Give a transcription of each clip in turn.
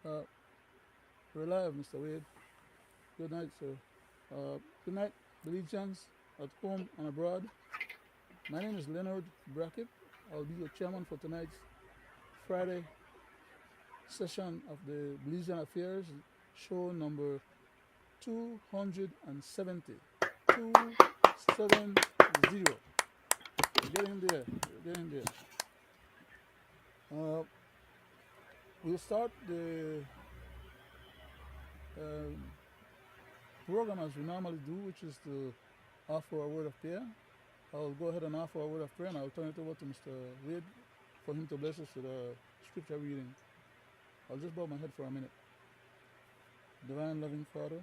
Uh, we're live, Mr. Wade. Good night, sir. Good night, Belizeans at home and abroad. My name is Leonard Brackett. I'll be your chairman for tonight's Friday session of the Belizean Affairs show number 270. 270. We're getting there. We're getting there. Uh, we'll start the um, program as we normally do, which is to offer a word of prayer. I'll go ahead and offer a word of prayer and I'll turn it over to Mr. Wade for him to bless us with a scripture reading. I'll just bow my head for a minute. Divine loving Father,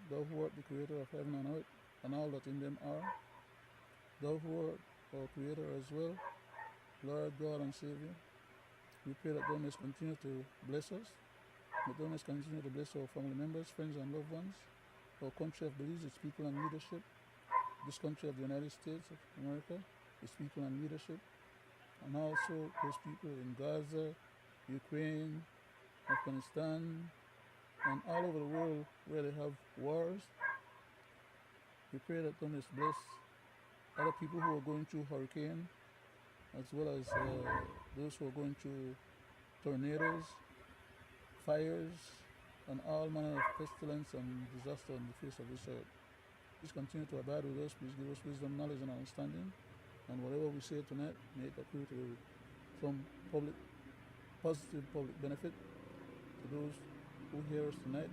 thou who art the creator of heaven and earth and all that in them are, thou who art our creator as well, Lord God and Savior, we pray that thou mayest continue to bless us, that thou mayest continue to bless our family members, friends and loved ones, our country of Belize, its people and leadership, this country of the United States of America, its people and leadership, and also those people in Gaza, Ukraine, Afghanistan, and all over the world where they have wars. We pray that God may bless other people who are going through hurricane, as well as those who are going through tornadoes, fires, and all manner of pestilence and disaster on the face of this earth. Please continue to abide with us. Please give us wisdom, knowledge, and understanding. And whatever we say tonight, may it accrue to some positive public benefit to those who hear us tonight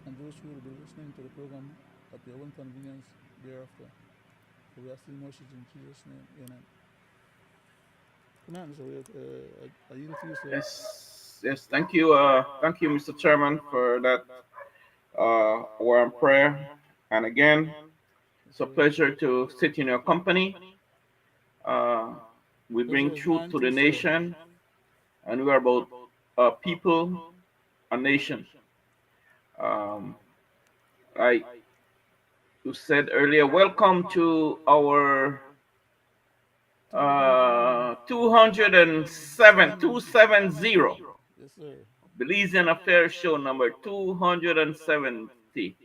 and those who will be listening to the program at their own convenience thereafter. For we are still mercies in Jesus' name. Amen. Good night, Mr. Wade. I yield to you, sir. Yes, yes. Thank you, Mr. Chairman, for that warm prayer. And again, Yes, it's a sir. pleasure to sit in your company. Uh, we Pleasure bring is truth mine to the too, sir. nation, and we are about people, a nation. Um, like you said earlier, welcome to our 207, 270 Yes, sir. Belizean Affairs Show number 270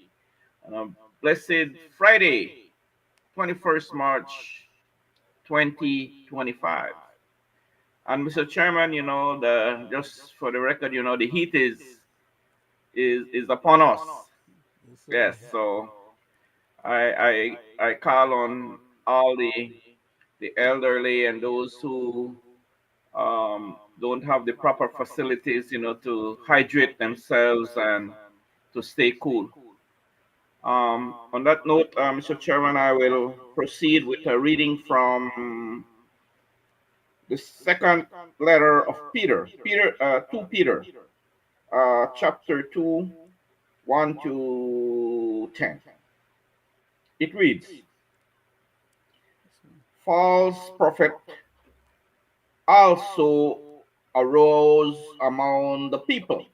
on a blessed Friday, 21st March 2025. And Mr. Chairman, the just for the record, the heat is upon us. Yes, sir. Yes, so I call on all the elderly and those who don't have the proper facilities, to hydrate themselves and to stay cool. On that note, Mr. Chairman, I will proceed with a reading from the second letter of Peter, 2 Peter, chapter 2, 1 to 10. It reads, Yes, sir. false prophet also arose among the people,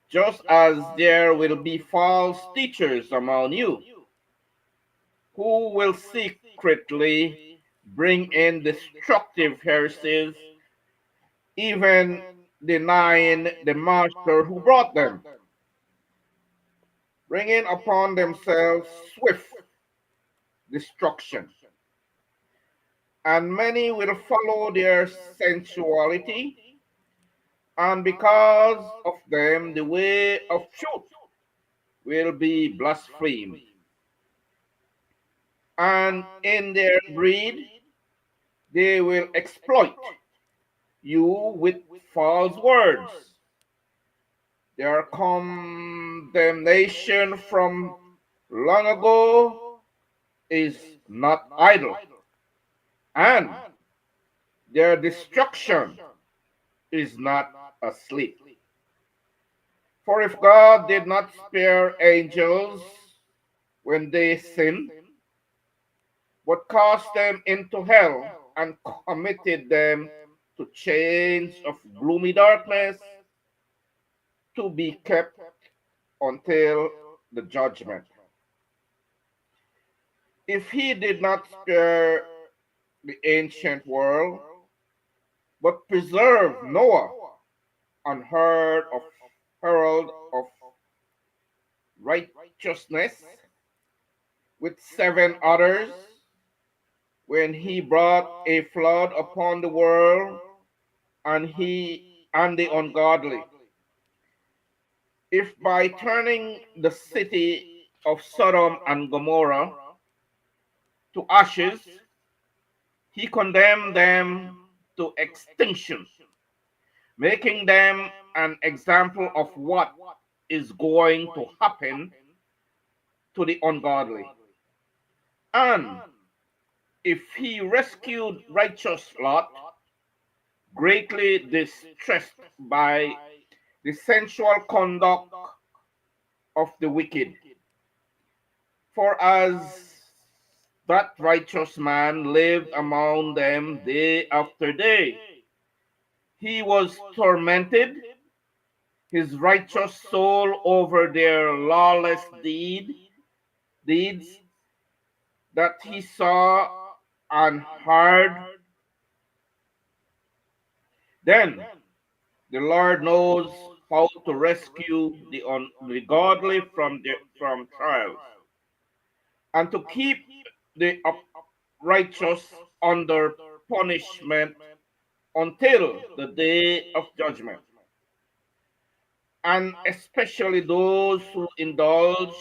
just as there will be false teachers among you, who will secretly bring in destructive heresies, even denying the master who brought them, bringing upon themselves swift destruction. And many will follow their sensuality, and because of them, the way of truth will be blasphemed. And in their greed, they will exploit you with false words. Their condemnation from long ago is not idle, and their destruction is not asleep. For if God did not spare angels when they sinned, but cast them into hell and committed them to chains of gloomy darkness to be kept until the judgment. If he did not spare the ancient world, but preserved Noah, unheard of herald of righteousness with seven others when he brought a flood upon the world and the ungodly. If by turning the city of Sodom and Gomorrah to ashes, he condemned them to extinction, making them an example of what is going to happen to the ungodly. And if he rescued righteous Lot, greatly distressed by the sensual conduct of the wicked, for as that righteous man lived among them day after day, he was tormented, his righteous soul over their lawless deeds that he saw and heard. Then the Lord knows how to rescue the godly from trials, and to keep the righteous under punishment until the day of judgment, and especially those who indulge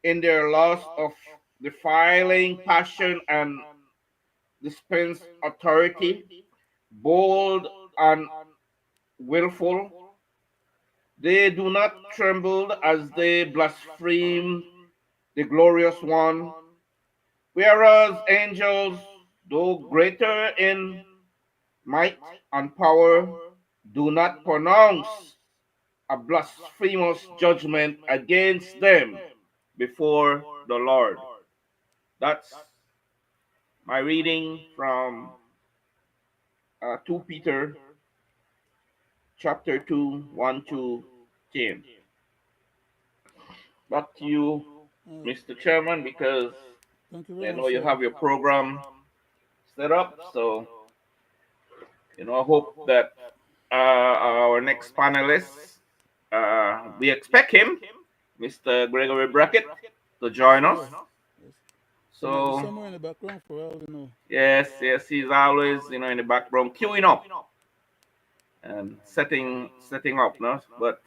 in their lust of defiling passion and dispense authority, bold and willful. They do not tremble as they blaspheme the glorious one, whereas angels, though greater in might and power, do not pronounce a blasphemous judgment against them before the Lord. That's my reading from 2 Peter chapter 2, 1 to 10. Back to you, Uh, Mr. Chairman, because Thank you very I much, know you sir. have your program set up. So, I hope that our next panelist, we expect him, Mr. Gregory Brackett, to Yes, join us. sir. Yes. He might be So, somewhere in the background for all we know. yes, yes, he's always, in the background queuing up and setting up, no? But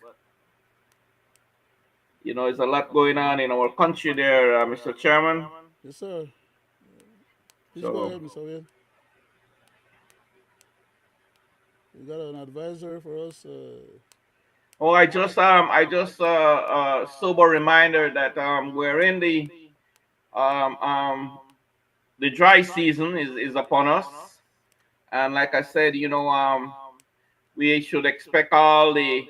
there's a lot going on in our country there, Mr. Chairman. Yes, sir. Please go So, ahead, Mr. Will. You got an advisor for us? oh, I just sober reminder that we're in um, um, the dry season is upon us, and like I said, we should expect all the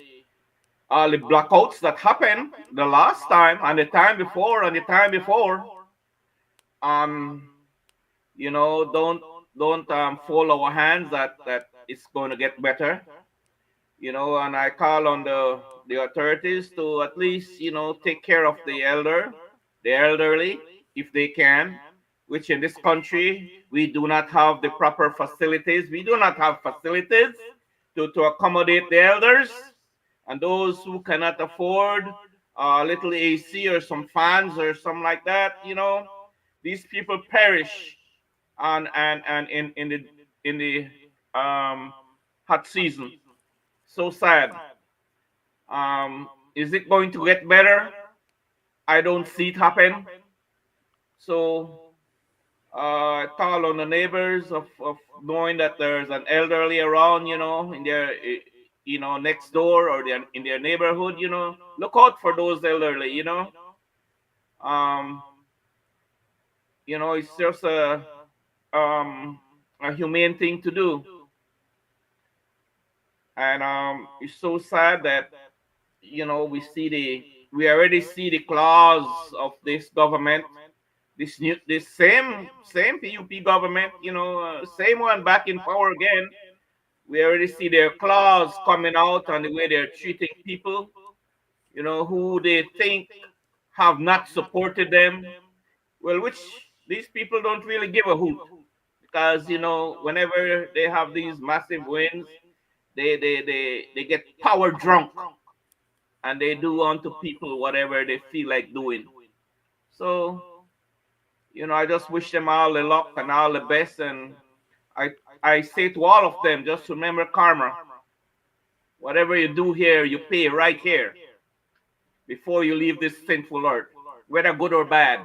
blackouts that happened the last time and the time before and the time before. Um, don't fold our hands that it's going to get better. And I call on the authorities to at least take care of the elderly, if they can, which in this country we do not have the proper facilities. We do not have facilities to accommodate the elders, and those who cannot afford a little AC or some fans or something like that. These people perish and in the um, hot season. So sad. Is it going to get better? I don't see it happen. So call on the neighbors of knowing that there's an elderly around, in their next door or in their neighborhood. Look out for those elderly. Um, it's just um, a humane thing to do, and it's so sad that we already see the claws of this government, this same PUP government, same one back in power again. We already see their claws coming out on the way they're treating people, who they think have not supported them. Well, which these people don't really give a hoot, because whenever they have these massive wins, they get power drunk, and they do unto people whatever they feel like doing. So, I just wish them all the luck and all the best. And I I say to all of them, just remember karma. Whatever you do here, you pay right here before you leave this sinful earth, whether good or bad.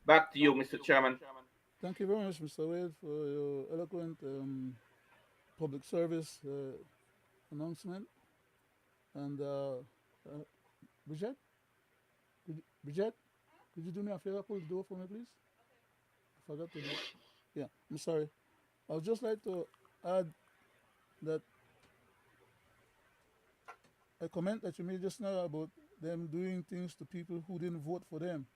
Back to you, Mr. Chairman. Thank you very much, Mr. Wade, for your eloquent public service announcement. And Bridget, Bridget, could you do me a favor? Close the door for me, please. I forgot to do it. Yeah, I'm sorry. I would just like to add that a comment that you made just now about them doing things to people who didn't vote for them.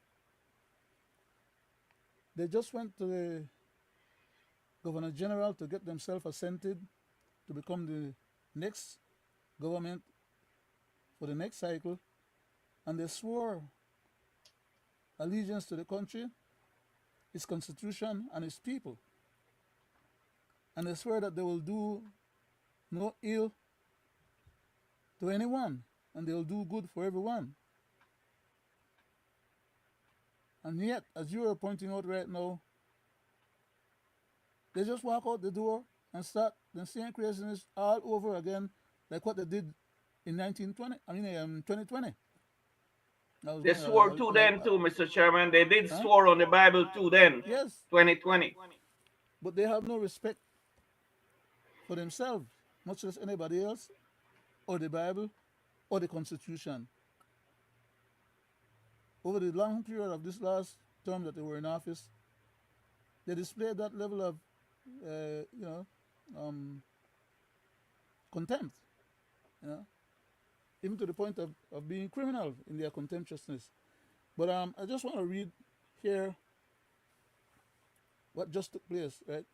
They just went to the Governor General to get themselves assented to become the next government for the next cycle, and they swore allegiance to the country, its constitution, and its people. And they swear that they will do no ill to anyone, and they will do good for everyone. And yet, as you are pointing out right now, they just walk out the door and start the same craziness all over again, like what they did in 1920. I mean, 2020. I was They going. swore to then too, Mr. Chairman. They did Huh? swore on the Bible too then, Yes, 2020. but they have no respect for themselves, much less anybody else, or the Bible, or the Constitution. Over the long period of this last term that they were in office, they displayed that level of, uh, you know, um, contempt. You know, even to the point of being criminal in their contemptuousness. But I just want to read here what just took place. Right,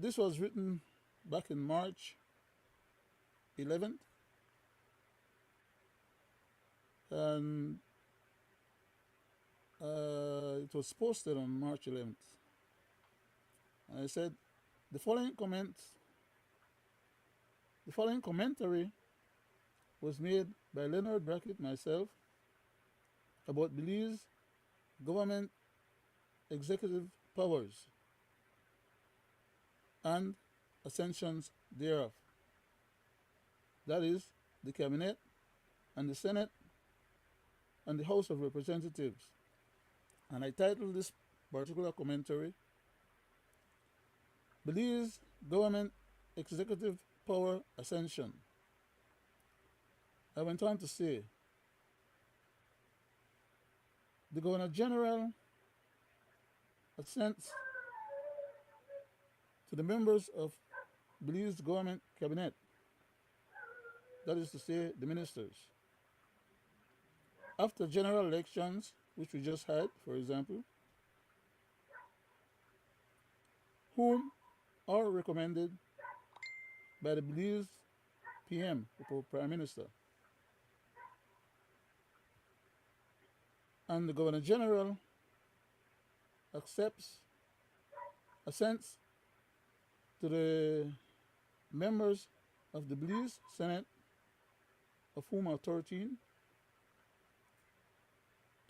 this was written back in March 11th, and it was posted on March 11th. And I said the following comment, the following commentary was made by Leonard, Brackett, myself, about Belize government executive powers and ascensions thereof. That is, the cabinet and the Senate and the House of Representatives. And I titled this particular commentary, Belize government executive power ascension. I went on to say, the Governor General assents to the members of Belize government cabinet, that is to say, the ministers. After general elections, which we just had, for example, whom are recommended by the Belize PM, the Prime Minister, and the Governor General accepts, assents to the members of the Belize Senate, of whom are 13,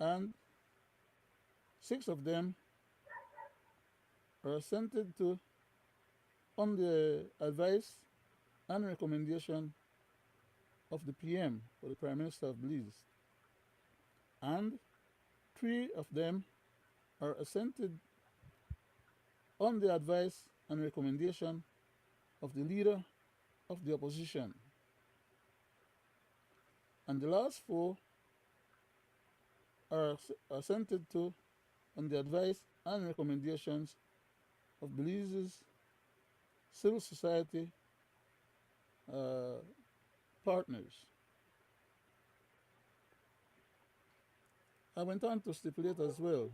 and 6 of them are assented to on the advice and recommendation of the PM, or the Prime Minister of Belize, and 3 of them are assented on the advice and recommendation of the leader of the opposition, and the last 4 are assented to on the advice and recommendations of Belize's civil society uh, partners. I went on to stipulate as well,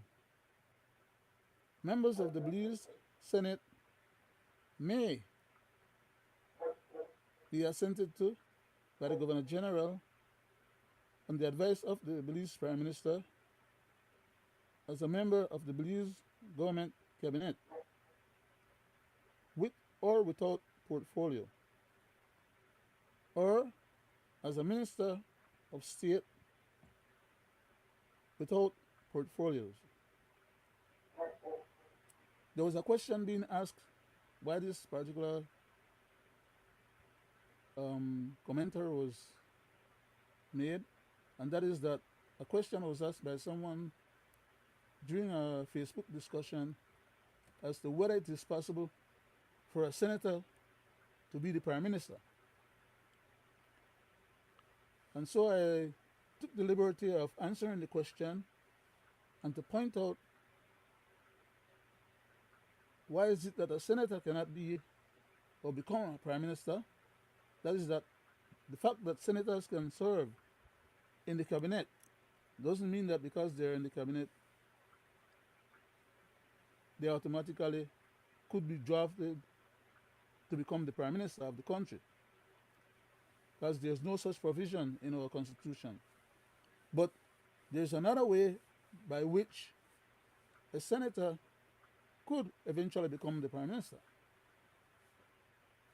members of the Belize Senate may be assented to by the Governor General on the advice of the Belize Prime Minister as a member of the Belize government cabinet, with or without portfolio. or as a minister of state without portfolios. There was a question being asked why this particular commenter was made, and that is that a question was asked by someone during a Facebook discussion as to whether it is possible for a senator to be the prime minister. And so I took the liberty of answering the question and to point out why is it that a senator cannot be or become a prime minister. That is that the fact that senators can serve in the cabinet doesn't mean that because they're in the cabinet, they automatically could be drafted to become the prime minister of the country, because there's no such provision in our constitution. But there's another way by which a senator could eventually become the prime minister.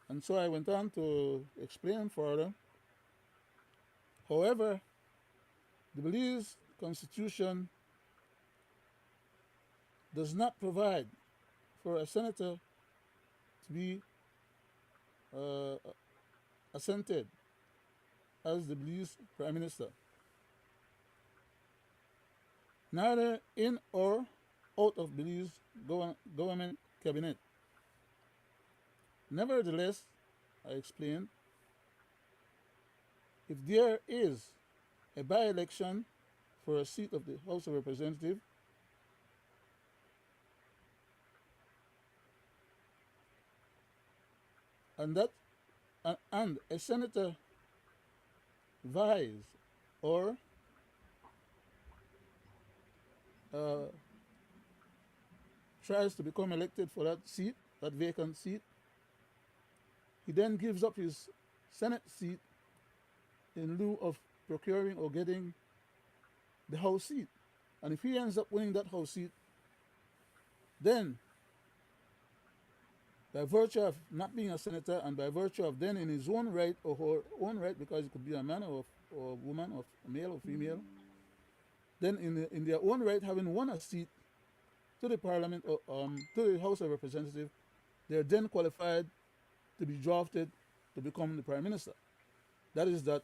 And so I went on to explain further. However, the Belize constitution does not provide for a senator to be uh, assented as the Belize prime minister, neither in or out of Belize government cabinet. Nevertheless, I explained, if there is a by-election for a seat of the House of Representatives, and that and a senator vies or uh, tries to become elected for that seat, that vacant seat, he then gives up his Senate seat in lieu of procuring or getting the House seat. And if he ends up winning that House seat, then by virtue of not being a senator and by virtue of then in his own right or her own right, because it could be a man or a woman or a male or female, then in their own right, having won a seat to the parliament or to the House of Representatives, they're then qualified to be drafted to become the prime minister. That is that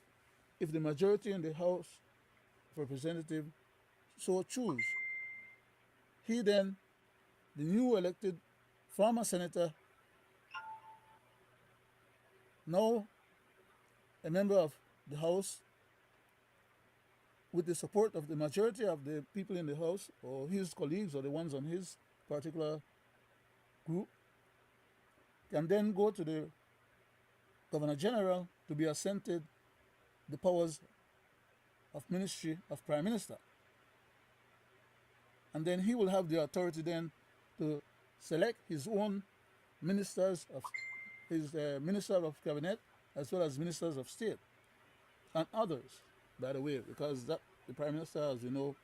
if the majority in the House of Representatives so choose, he then, the new elected former senator, now a member of the House, with the support of the majority of the people in the House or his colleagues or the ones on his particular group, can then go to the Governor General to be assented the powers of Ministry of Prime Minister. And then he will have the authority then to select his own ministers of his Minister of Cabinet as well as Ministers of State and others, by the way, because that the Prime Minister, as we know,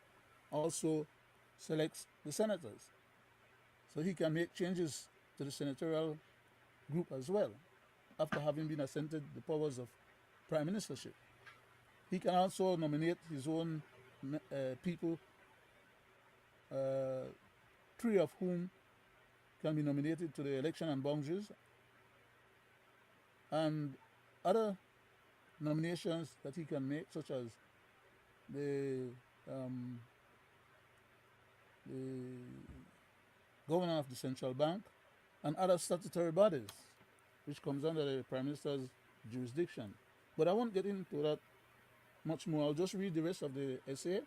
also selects the senators. So he can make changes to the senatorial group as well after having been assented the powers of prime ministership. He can also nominate his own people, uh, three of whom can be nominated to the election and boundaries, and other nominations that he can make, such as the, um, the governor of the central bank and other statutory bodies, which comes under the prime minister's jurisdiction. But I won't get into that much more. I'll just read the rest of the essay,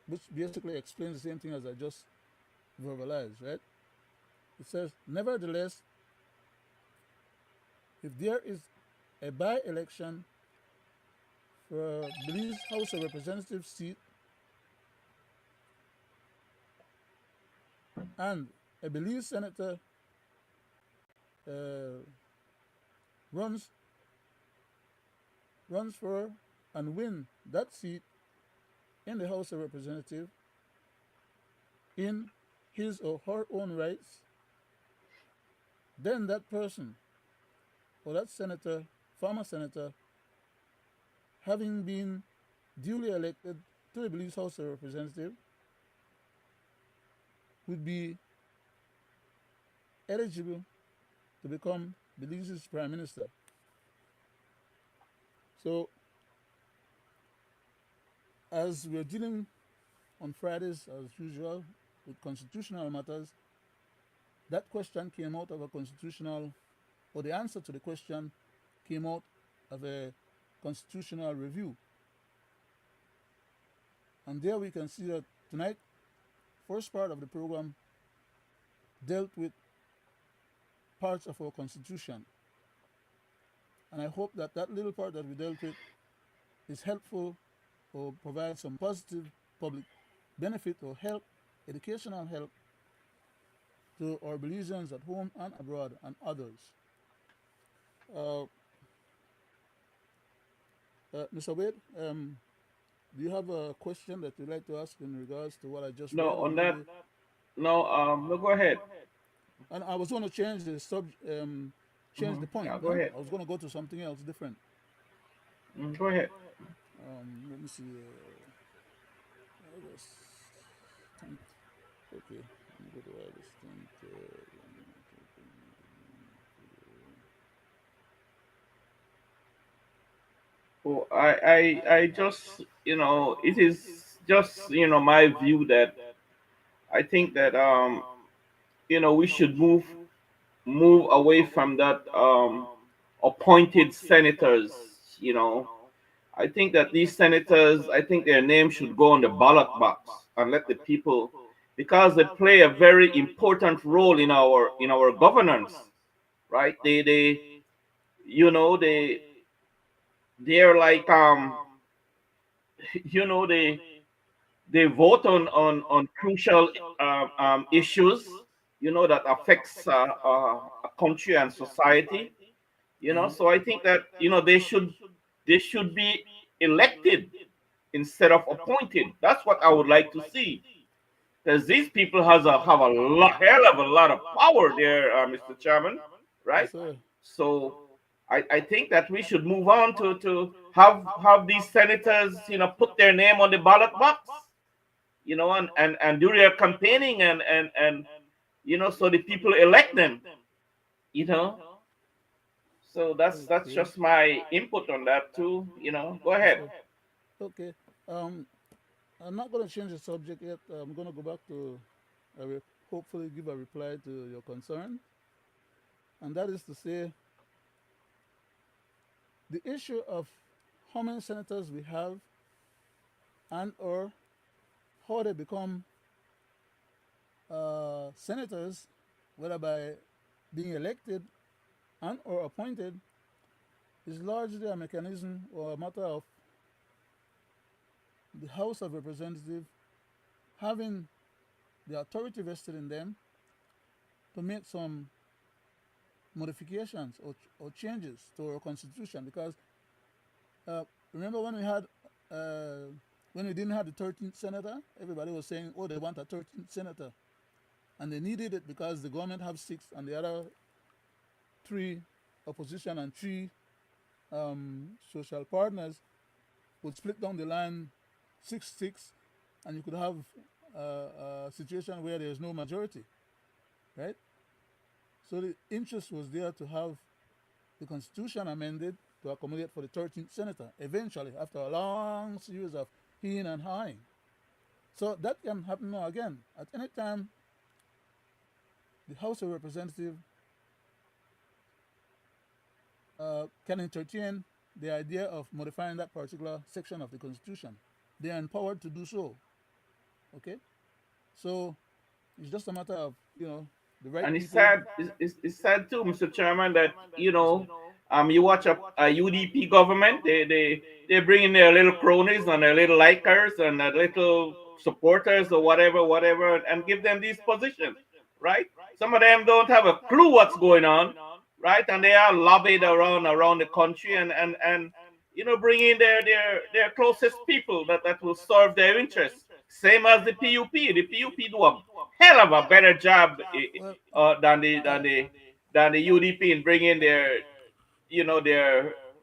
which basically explains the same thing as I just verbalized, right? It says, nevertheless, if there is a by-election for Belize House of Representatives seat and a Belize senator uh, runs for and win that seat in the House of Representatives in his or her own rights, then that person or that senator former senator, having been duly elected to the Belize House of Representatives, would be eligible to become Belize's prime minister. So, as we're dealing on Fridays, as usual, with constitutional matters, that question came out of a constitutional, or the answer to the question came out of a constitutional review. And there we can see that tonight, first part of the program dealt with parts of our constitution. And I hope that that little part that we dealt with is helpful or provides some positive public benefit or help, educational help to our Belizeans at home and abroad and others. Uh, Mr. Wade, do you have a question that you'd like to ask in regards to what I just No, read, or on that, maybe? no, no, go ahead. And I was going to change the change the point. Yeah, go Huh? ahead. I was going to go to something else different. Go ahead. Let me see. August 10th. Okay, let me go to August 10th. Oh, I just, it is just, my view that I think that, we should move away from that appointed senators. You know, I think that these senators, I think their name should go on the ballot box and let the people, because they play a very important role in our governance, right? You know, they're like you know, they vote on crucial issues, that affects a country and society. Uh-huh. So I think that they should be elected instead of appointed. That's what I would like to see, because these people have hell of a lot of power there, Mr. Chairman, Yes, right? sir. So I think that we should move on to have these senators, put their name on the ballot box, and do their campaigning, and so the people elect them, you know. So that's Okay. just my input on that too. Go Yes, ahead. sir. Okay. Um, I'm not going to change the subject yet. I'm going to go back to hopefully give a reply to your concern, and that is to say, the issue of how many senators we have and or how they become senators, whether by being elected and or appointed, is largely a mechanism or a matter of the House of Representatives having the authority vested in them to make some modifications or changes to our constitution. Because remember uh, when we didn't have the 13th senator, everybody was saying, oh, they want a 13th senator. And they needed it because the government have six and the other three, opposition and three social partners, would split down the line 6-6, and you could have a situation where there's no majority, right? So the interest was there to have the constitution amended to accommodate for the 13th senator eventually, after a long series of heeing and hawing. So that can happen now again. At any time, the House of Representatives can entertain the idea of modifying that particular section of the Constitution. They are empowered to do so. Okay, so it's just a matter of the right And it's people. sad. It's sad too, Mr. Chairman, that Yes, sir. you watch a UDP government. They bring in their little cronies and their little likers and their little supporters or whatever, and give them these positions, right? Some of them don't have a clue what's going on, right? And they are lobbied around the country, and bring in their closest people that will serve their interests. Same as the PUP. The PUP do a hell of a better job, Well, than the uh, than the than the UDP in bringing their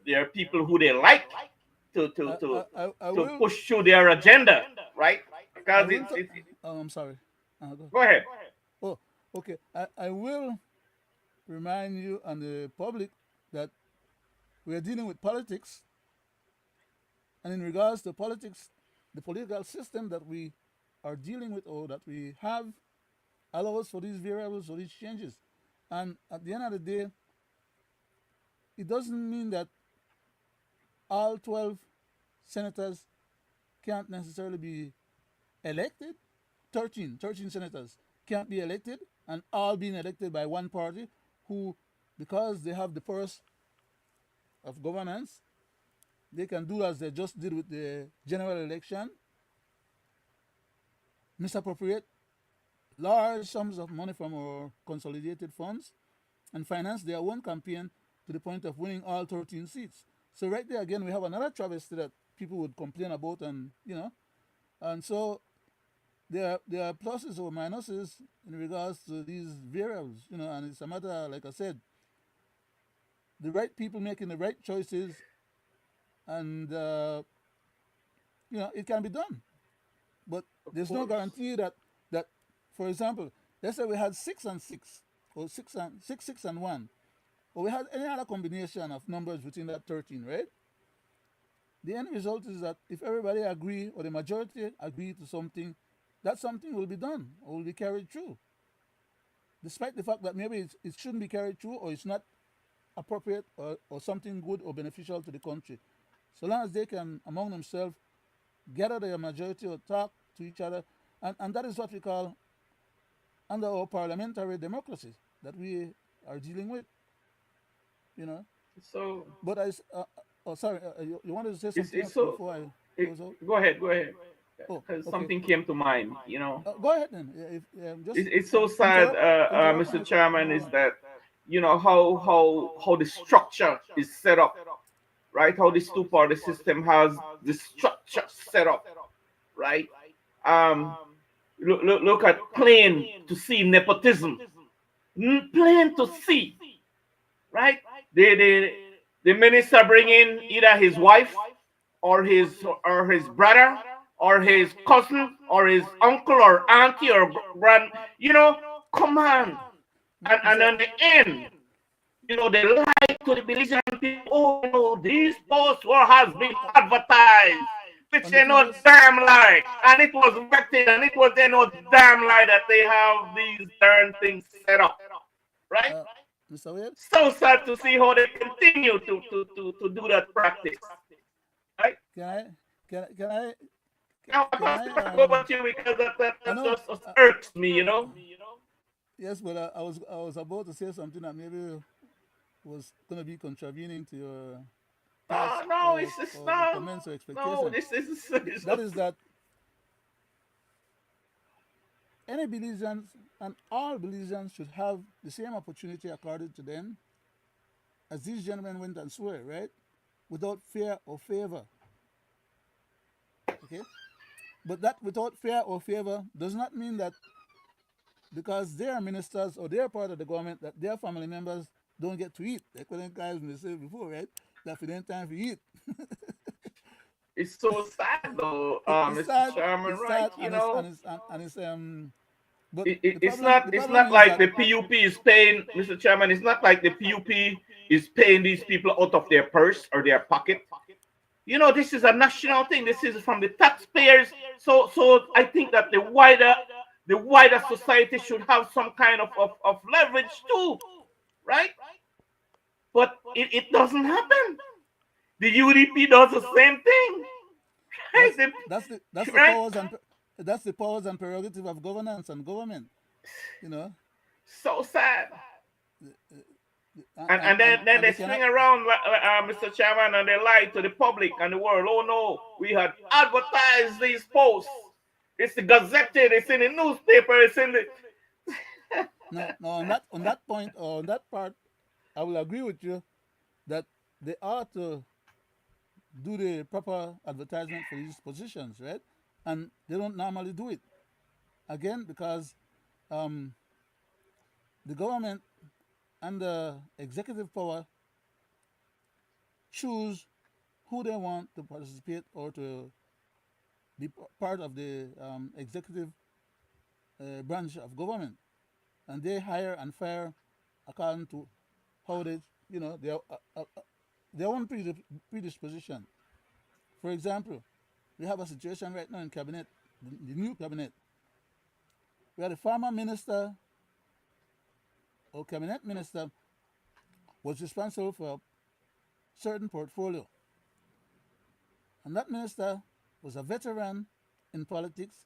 there are people who they like to I, to I, to I, I to will push through their agenda, right? I Because will. Oh, I'm sorry. Go. go ahead. Oh, okay. I will remind you and the public that we are dealing with politics, and in regards to politics, the political system that we are dealing with or that we have allows for these variables or these changes. And at the end of the day, it doesn't mean that all 12 senators can't necessarily be elected. 13 senators can't be elected, and all being elected by one party who, because they have the purse of governance, they can do as they just did with the general election, misappropriate large sums of money from our consolidated funds and finance their own campaign to the point of winning all 13 seats. So right there again, we have another travesty that people would complain about, and and so there are pluses or minuses in regards to these variables, and it's a matter, like I said, the right people making the right choices, and it can be done. But Of there's no course. guarantee that, for example, let's say we had 6 and 6, or 6 and 1, or we had any other combination of numbers within that 13, right? The end result is that if everybody agree or the majority agree to something, that something will be done or will be carried through, despite the fact that maybe it shouldn't be carried through or it's not appropriate or something good or beneficial to the country. So long as they can, among themselves, gather their majority or talk to each other, and that is what we call under our parliamentary democracy that we are dealing with, you know. So But oh, sorry, you wanted to say something it's else so. before I It, close out? go ahead, go ahead. Oh, Because okay. something came to mind. Go ahead then. Yeah, if just It's so sad, interrupt me Mr. if Chairman, you is want. that how the structure is set up, right? How this two-party system has the structure set up, right? Um, look at plain to see nepotism, plain to see, right? The minister bring in either his wife or his brother or his cousin or his uncle or auntie or grand, you know, come on. And Mr. on the end, they lie to the Belizean people. Oh, these posts has been advertised, which On the they know previous. damn lie, and it was vetted, and it was they know damn lie that they have these darn things set up, right? Uh, Mr. Wade, So sad to see how they continue to do that practice, right? can I can I Now I can pass I it back over to you because I that know. just irks me. Yes, but I was about to say something that maybe was going to be contravening to your No, thoughts no, it's or not. comments or No, expectation. this is it's That just is that any Belizeans and all Belizeans should have the same opportunity accorded to them as these gentlemen went and swear, right? Without fear or favor. Okay? But that without fear or favor does not mean that because they are ministers or they are part of the government that their family members don't get to eat. Like what guys may say before, right? That for them time to eat. it's so sad though, It's Mr. sad. Chairman, It's right? sad, and it's But the It's problem not the it's problem not is like that the PUP is paying, Mr. Chairman. It's not like the PUP is paying these people out of their purse or their pocket. This is a national thing. This is from the taxpayers. So I think that the wider society should have some kind of leverage too, right? But it doesn't happen. The UDP does the same thing, right? that's that's the that's the Right? powers and that's the powers and prerogative of governance and government. You know, So sad. and And then they they cannot. swing around, Mr. Chairman, and they lie to the public and the world. Oh no, we had advertised these posts. It's the gazetted. It's in the newspaper. It's in the. No, on that point or on that part, I will agree with you that they ought to do the proper advertisement for these positions, right? And they don't normally do it again because um, the government and the executive power choose who they want to participate or to be part of the executive branch of government, and they hire and fire according to how they, their own predisposition. For example, we have a situation right now in cabinet, the new cabinet, where the former minister or cabinet minister was responsible for a certain portfolio, and that minister was a veteran in politics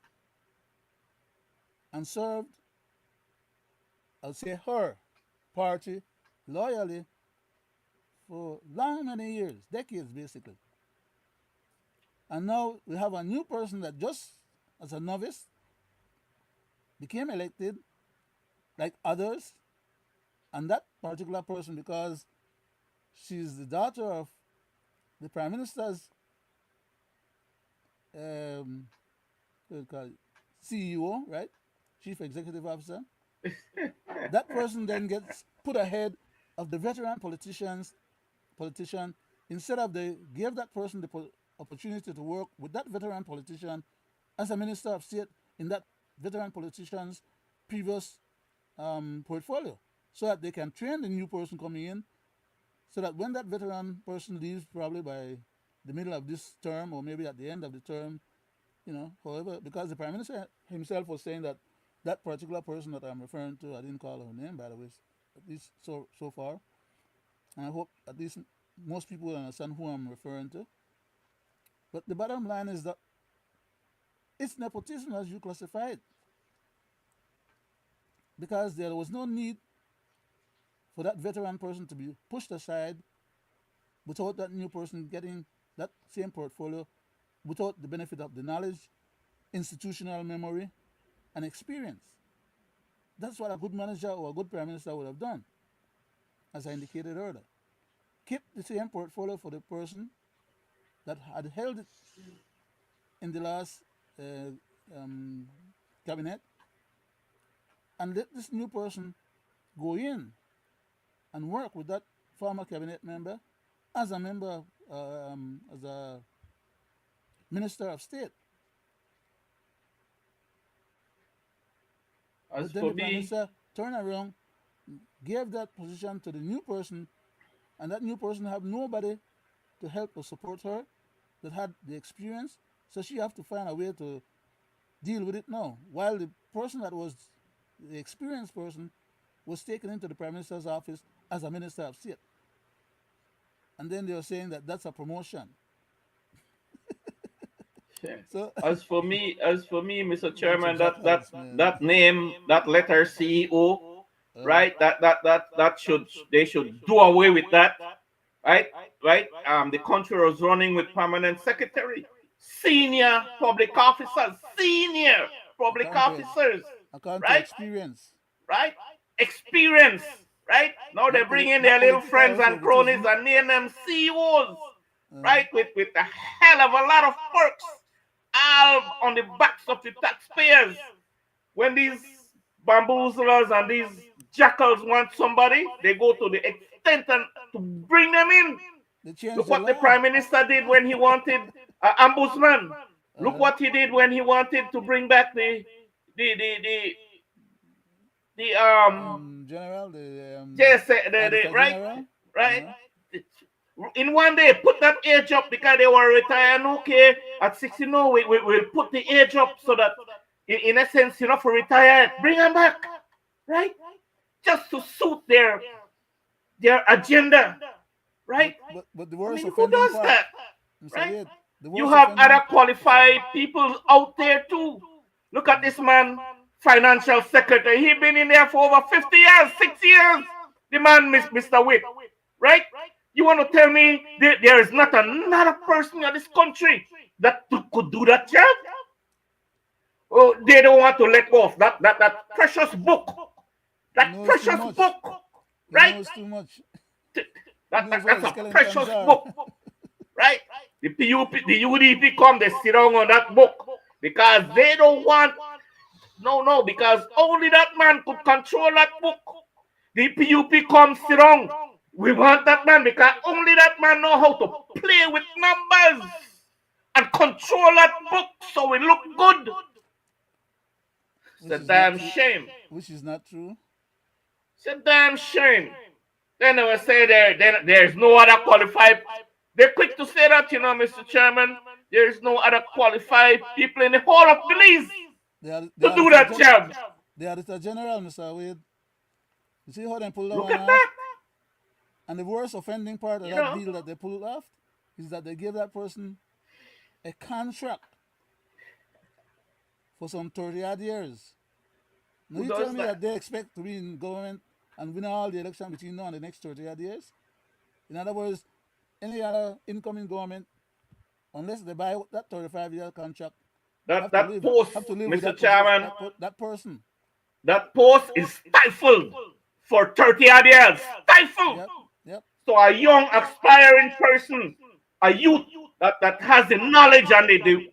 and served, I would say, her party loyally for long many years, decades basically. And now we have a new person that just as a novice became elected like others, and that particular person, because she's the daughter of the prime minister's um, what do you call it, CEO, right? Chief Executive Officer. That person then gets put ahead of the veteran politician, instead of they give that person the opportunity to work with that veteran politician as a minister of state in that veteran politician's previous portfolio, so that they can train the new person coming in, so that when that veteran person leaves, probably by the middle of this term or maybe at the end of the term, however, because the prime minister himself was saying that that particular person that I'm referring to, I didn't call her name by the way, at least so far, and I hope at least most people understand who I'm referring to. But the bottom line is that it's nepotism as you classify it, because there was no need for that veteran person to be pushed aside without that new person getting that same portfolio, without the benefit of the knowledge, institutional memory, and experience. That's what a good manager or a good prime minister would have done, as I indicated earlier. Keep the same portfolio for the person that had held it in the last uh, um, cabinet, and let this new person go in and work with that former cabinet member as a member, as a minister of state. As But then for the prime me, minister turned around, gave that position to the new person, and that new person had nobody to help or support her that had the experience. So she have to find a way to deal with it now. While the person that was the experienced person was taken into the prime minister's office as a minister of state, and then they were saying that that's a promotion. yeah. So As for me, Mr. bunch of Chairman, that that jackass, man. that name, that letter CEO, uh, right? That should, they should do away with that, right? Right? The country was running with permanent secretary, senior public according to officers, according to right? experience, Right? Experience, right? Now they bring in their not little political friends also, and which is cronies and name them CEOs, uh, right? With a hell of a lot of perks, all on the backs of the taxpayers. When these bamboozlers and these jackals want somebody, they go to the extent and to bring them in. they changed Look the what the law. prime minister did when he wanted an ombudsman. Look uh, what he did when he wanted to bring back the the the the General, the yes, auditor right, general. right. Uh-huh. In one day, put that age up because they were retired. Okay, at 60, no, we'll put the age up so that, in essence, for retired, bring them back, right? Just to suit their agenda, right? But the I worst mean, who offending does part, that, Mr. right? Wade, the You worst have offending. other Sorry. qualified people out there too. Look at this man, financial secretary. He been in there for over 50 years, 6 years. The man, Mr. Witt, right? You want to tell me there is not another person in this country that could do that job? Oh, they don't want to let go of that precious book. He That knows too precious much. book, He right? knows too much. That, He that knows where that's the a skeletons precious are. book, right? The PUP, the UDP come, they sit down on that book because they don't want, no, because only that man could control that book. The PUP come, sit down. We want that man because only that man know how to play with numbers and control that book so it look good. It's which a is not damn true. shame. Which is not true. It's a damn shame. Then they will say there's no other qualified. They're quick to say that, Mr. Chairman. There's no other qualified people in the whole of Belize They to are do that job. they are the general, Mr. Wade. You see how they pull that Look one at off? that. And the worst offending part of You that know deal that they pulled off is that they gave that person a contract for some 30 odd years. Now who you tell does me that? that they expect to be in government and win all the election between now and the next 30 odd years? In other words, any other incoming government, unless they buy that 35-year contract, That that post, have to live with Mr. that position, Chairman, that person. that post is stifled for 30 odd years. Stifled. Yep, yep. So a young aspiring person, a youth that has the knowledge and they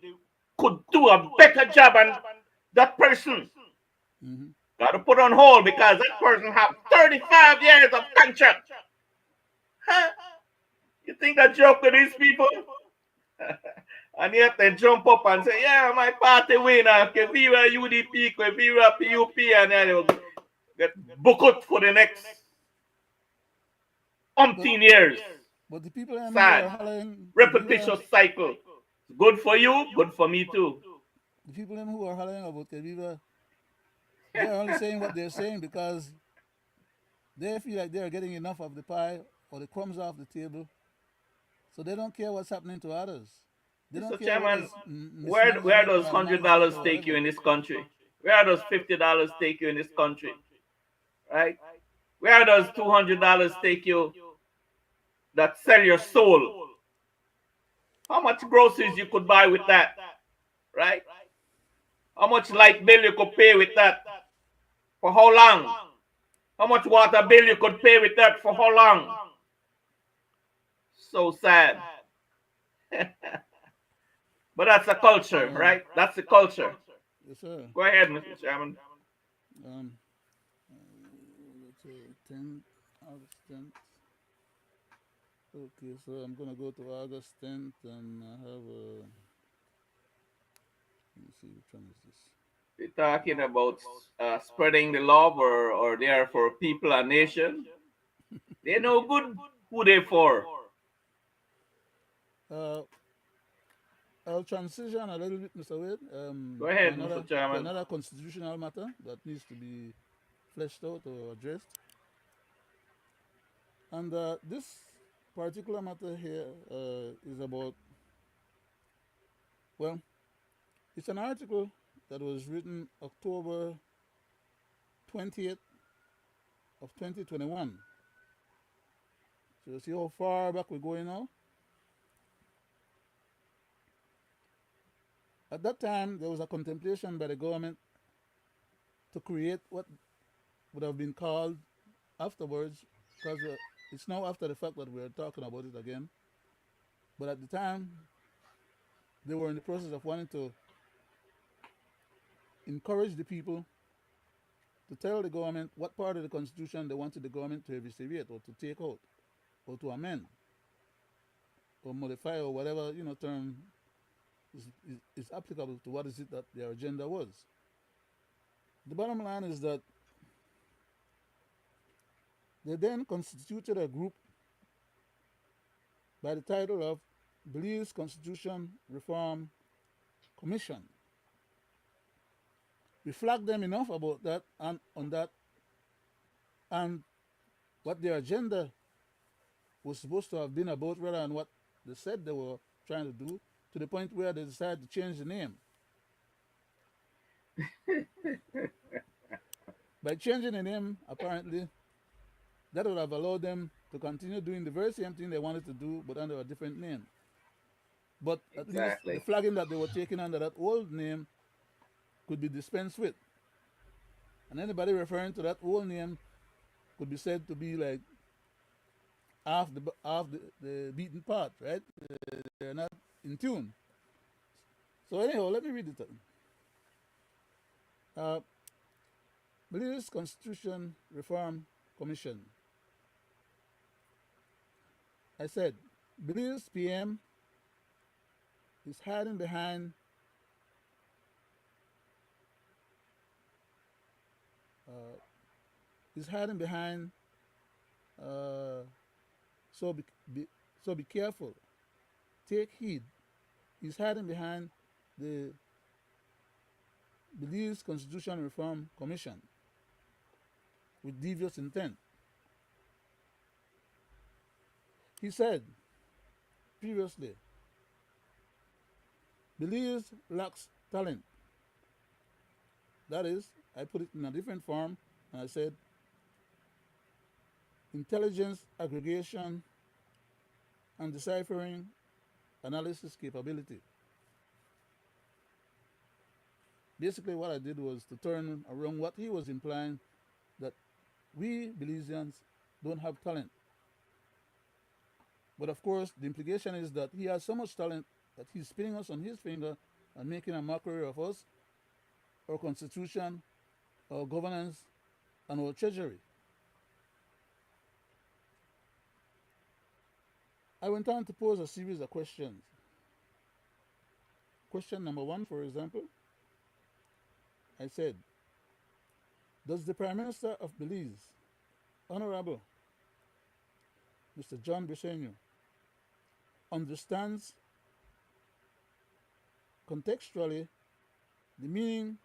could do a better job, and that person Mm-hmm. got to put on hold because that person have 35 years of contract. Huh? You think that joke with these people? And yet they jump up and say, yeah, my party winner, que viva UDP, que viva PUP, and then they'll get booked for the next But umpteen years. but the people who Sad. are hollering que viva, Repetitious cycle. Good for you, good for me too. the people who are hollering about que viva, they're only saying what they're saying because they feel like they're getting enough of the pie or the crumbs off the table, so they don't care what's happening to others. They don't Mr. care whether Chairman, it's where mismanagement does or management $100 or take you whatever. in this country? Where does $50 take you in this country? Right? Where does $200 take you that sell your soul? How much groceries you could buy with that? Right? How much light bill you could pay with that? For how long? How much water bill you could pay with that for how long? So sad. But that's a culture, Um, right? That's the culture. yes, sir. Go ahead, Mr. Chairman. Um, let's say 10th, August 10th. Okay, so I'm gonna go to August 10th and I have a. Let me see which one is this. We're talking about spreading the love, or they are for people and nation. They know good who they for. Uh, I'll transition a little bit, Mr. Wade, Go ahead, Mr. to Chairman. another constitutional matter that needs to be fleshed out or addressed. And this particular matter here is about, well, it's an article that was written October 20th of 2021. So you see how far back we're going now? At that time, there was a contemplation by the government to create what would have been called afterwards, because it's now after the fact that we're talking about it again. But at the time, they were in the process of wanting to encourage the people to tell the government what part of the constitution they wanted the government to eviscerate or to take out or to amend or modify or whatever term is applicable to what is it that their agenda was. The bottom line is that they then constituted a group by the title of Belize Constitution Reform Commission. We flagged them enough about that and on that and what their agenda was supposed to have been about, rather than what they said they were trying to do, to the point where they decided to change the name. By changing the name, apparently, that would have allowed them to continue doing the very same thing they wanted to do, but under a different name. But at least the Exactly. flagging that they were taking under that old name could be dispensed with. And anybody referring to that old name could be said to be like half the beaten part, right? They're not in tune. So anyhow, let me read it. Uh, Belize Constitution Reform Commission. I said, Belize PM is hiding behind uh, is hiding behind uh, so be so be careful. Take heed. He's hiding behind the Belize Constitution Reform Commission with devious intent. He said previously, Belize lacks talent. That is, I put it in a different form and I said intelligence aggregation and deciphering analysis capability. Basically, what I did was to turn around what he was implying that we Belizeans don't have talent. But of course, the implication is that he has so much talent that he's spinning us on his finger and making a mockery of us, our constitution, our governance, and our treasury. I went on to pose a series of questions. Question number one, for example, I said, does the Prime Minister of Belize, Honorable Mr. John Briceño, understands contextually the meaning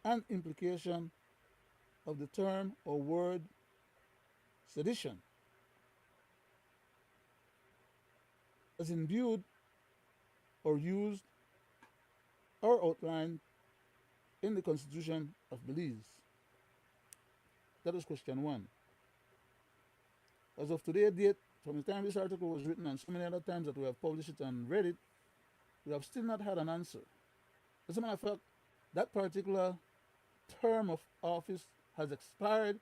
and implication of the term or word sedition as imbued or used or outlined in the Constitution of Belize? That is question one. As of today's date, from the time this article was written and so many other times that we have published it and read it, we have still not had an answer. As a matter of fact, that particular term of office has expired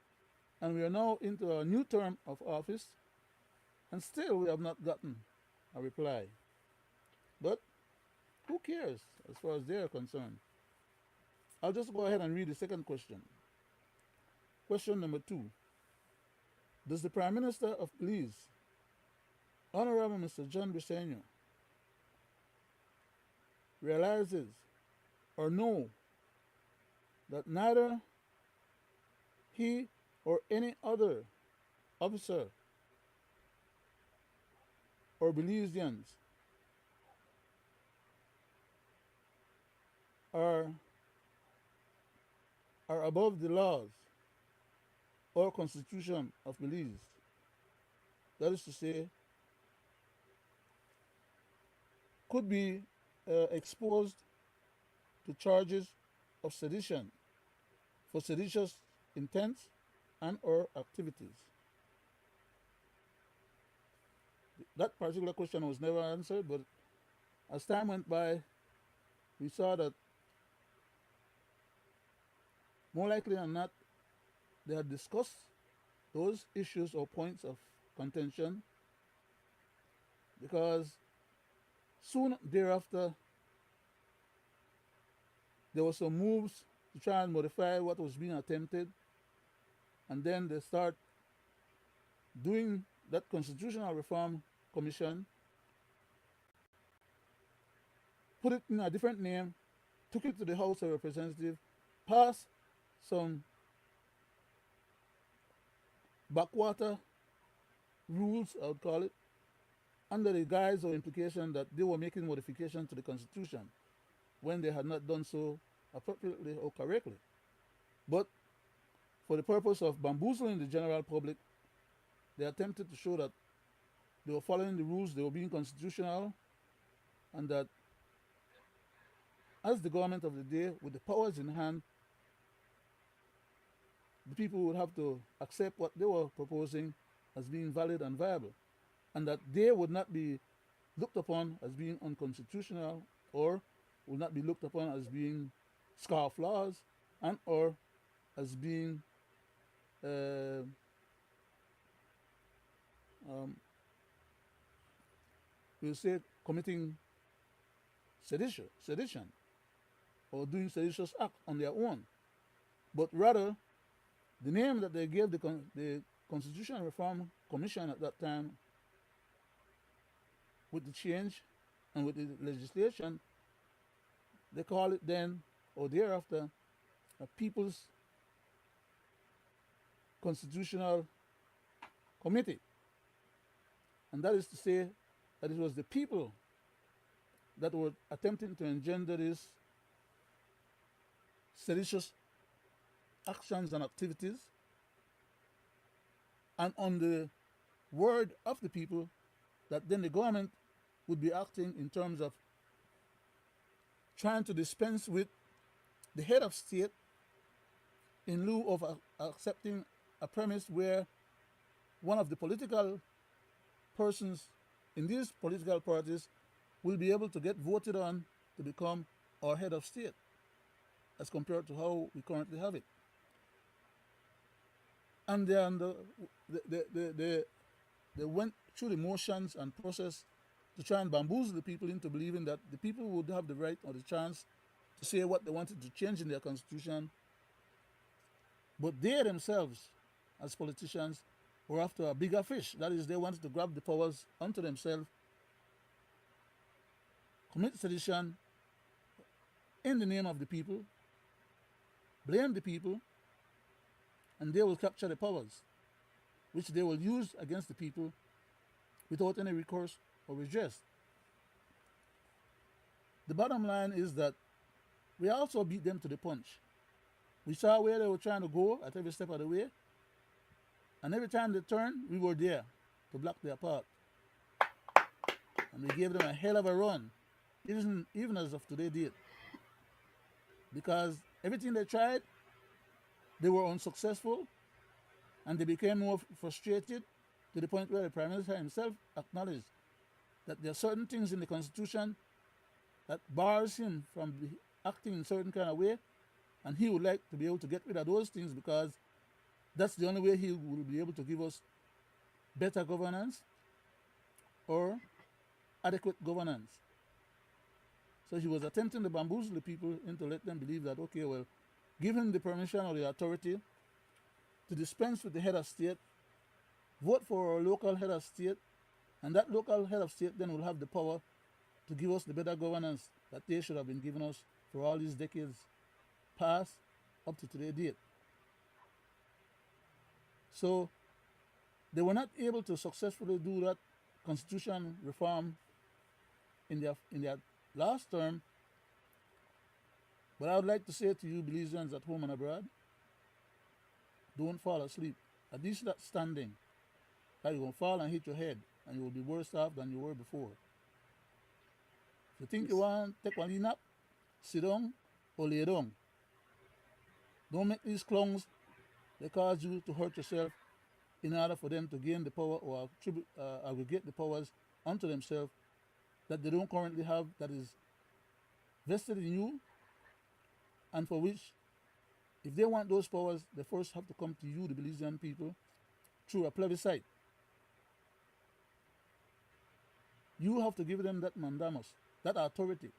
and we are now into a new term of office and still we have not gotten a reply. But who cares as far as they are concerned? I'll just go ahead and read the second question. Question number two. Does the Prime Minister of Belize, Honorable Mr. John Briceño, realizes or know that neither he or any other officer or Belizeans are, are above the laws or constitution of Belize? That is to say, could be exposed to charges of sedition for seditious intents and or activities. That particular question was never answered, but as time went by, we saw that more likely than not, they had discussed those issues or points of contention because soon thereafter there were some moves to try and modify what was being attempted, and then they start doing that constitutional reform commission, put it in a different name, took it to the House of Representatives, passed some backwater rules, I would call it, under the guise or implication that they were making modifications to the Constitution when they had not done so appropriately or correctly. But for the purpose of bamboozling the general public, they attempted to show that they were following the rules, they were being constitutional, and that as the government of the day, with the powers in hand, the people would have to accept what they were proposing as being valid and viable, and that they would not be looked upon as being unconstitutional or would not be looked upon as being scofflaws and or as being uh, um, we'll say committing sedition or doing seditious act on their own, but rather the name that they gave the Constitutional Reform Commission at that time with the change and with the legislation, they call it then or thereafter a People's Constitutional Committee. And that is to say that it was the people that were attempting to engender these seditious actions and activities, and on the word of the people, that then the government would be acting in terms of trying to dispense with the head of state in lieu of accepting a premise where one of the political persons in these political parties will be able to get voted on to become our head of state as compared to how we currently have it. And then they went through the motions and process to try and bamboozle the people into believing that the people would have the right or the chance to say what they wanted to change in their constitution, but they themselves, as politicians, were after a bigger fish. That is, they wanted to grab the powers onto themselves, commit sedition in the name of the people, blame the people, and they will capture the powers, which they will use against the people without any recourse or redress. The bottom line is that we also beat them to the punch. We saw where they were trying to go at every step of the way, and every time they turned, we were there to block their path. And we gave them a hell of a run, even as of today date, because everything they tried, they were unsuccessful, and they became more frustrated to the point where the Prime Minister himself acknowledged that there are certain things in the Constitution that bars him from acting in certain kind of way, and he would like to be able to get rid of those things because that's the only way he will be able to give us better governance or adequate governance. So he was attempting to bamboozle the people into let them believe that, okay, well, give him the permission or the authority to dispense with the head of state, vote for our local head of state, and that local head of state then will have the power to give us the better governance that they should have been giving us for all these decades past up to today's date. So they were not able to successfully do that constitution reform in their last term. But I would like to say to you, Belizeans at home and abroad, don't fall asleep. At least not standing. That you're going to fall and hit your head, and you will be worse off than you were before. If you think you want to take one nap, sit down or lay down. Don't make these clowns they cause you to hurt yourself in order for them to gain the power or aggregate the powers onto themselves that they don't currently have, that is vested in you, and for which, if they want those powers, they first have to come to you, the Belizean people, through a plebiscite. You have to give them that mandamus, that authority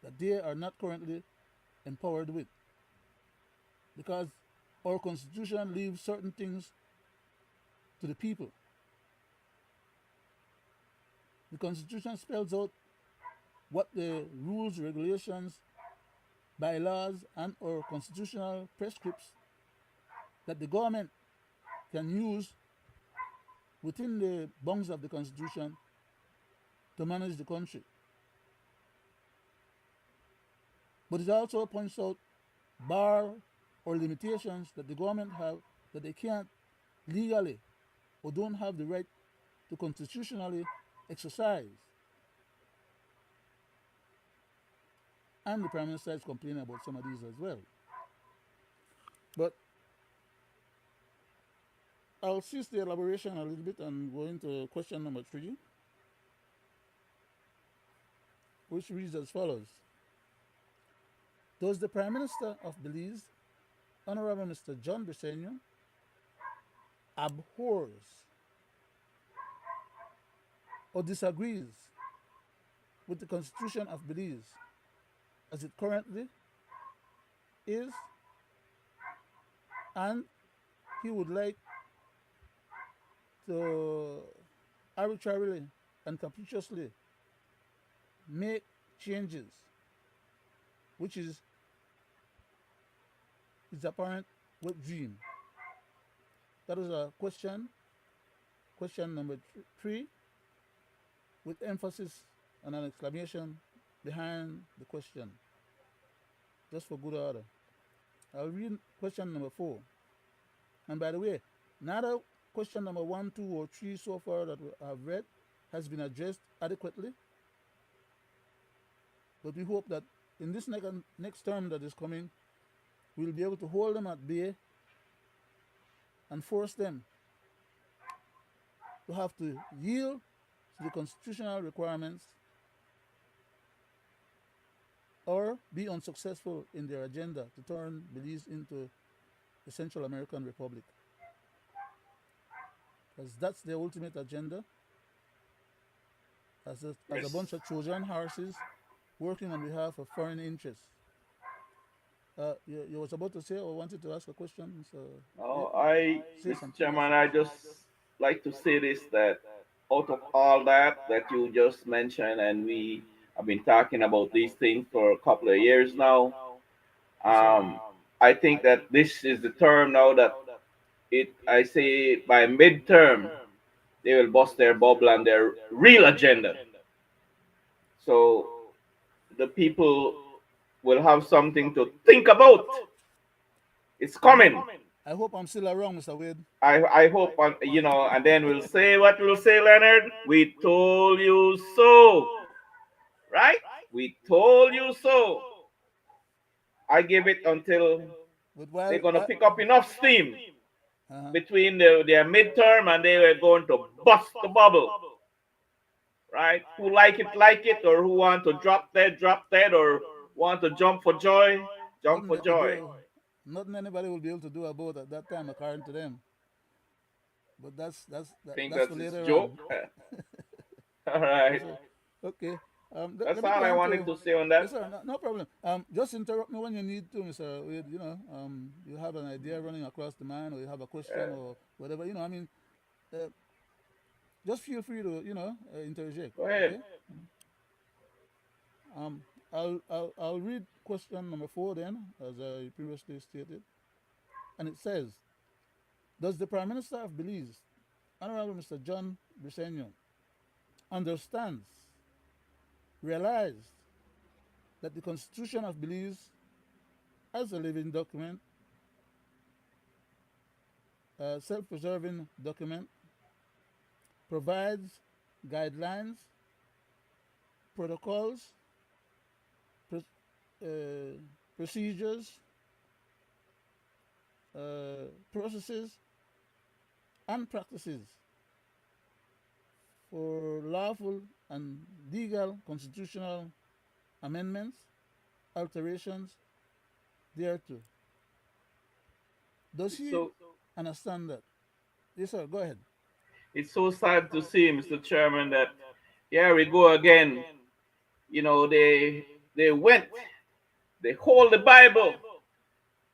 that they are not currently empowered with. Because our constitution leaves certain things to the people. The constitution spells out what the rules, regulations, bylaws, and or constitutional prescripts that the government can use within the bounds of the constitution to manage the country. But it also points out bar or limitations that the government have that they can't legally or don't have the right to constitutionally exercise. And the Prime Minister is complaining about some of these as well. But I'll cease the elaboration a little bit and go into question number 3, which reads as follows. Does the Prime Minister of Belize, Honorable Mr. John Briceño, abhors or disagrees with the Constitution of Belize as it currently is, and he would like to arbitrarily and capriciously make changes, which is apparent with dream. That is a question number three, with emphasis and an exclamation behind the question, just for good order. I'll read question number four. And by the way, neither question number one, two, or three so far that I have read has been addressed adequately, but we hope that in this next term that is coming, we'll be able to hold them at bay and force them to have to yield to the constitutional requirements or be unsuccessful in their agenda to turn Belize into a Central American republic. Because that's their ultimate agenda as a Yes. bunch of Trojan horses working on behalf of foreign interests. You was about to say or wanted to ask a question, so Oh, I, say Mr. something. Ask Chairman, a I question. just like to say this, that out of all that you just mentioned, and we have been talking about these things for a couple of years now, Yes, sir. um, I think that this is the term now that I say by midterm, they will bust their bubble and their real agenda. So the people will have something to think about. It's I hope coming. I hope I'm still around, Mr. Wade. I hope, and then we'll say what we'll say, Leonard. We told you so, right? We told you so. I give it until But they're while going to while pick up enough steam uh-huh. between their midterm, and they were going to bust the bubble, right? Who like it, or who want to drop dead, or want to jump Nothing for they could joy. do, nothing anybody will be able to do about at that time, according to them. But Think that's for that's its later joke. on. All Yes, right. sir. Okay. That's Let me all go I on wanted to. to say on Yes, that. sir. No problem. Just interrupt me when you need to, Mr. Wade. You have an idea running across the mind, or you have a question, Uh, or whatever. Uh, just feel free to, interject. Go ahead. Okay. I'll read question number four then, as I previously stated, and it says, "Does the Prime Minister of Belize, Honorable Mr. John Briceño, understands, realized that the Constitution of Belize, as a living document, a self-preserving document, provides guidelines, protocols, pro- uh, procedures, processes, and practices for lawful and legal constitutional amendments, alterations thereto. Does It's he so understand that?" Yes, sir. Go ahead. it's so sad to see, Mr. Chairman, that here we go again. They went, they hold the Bible,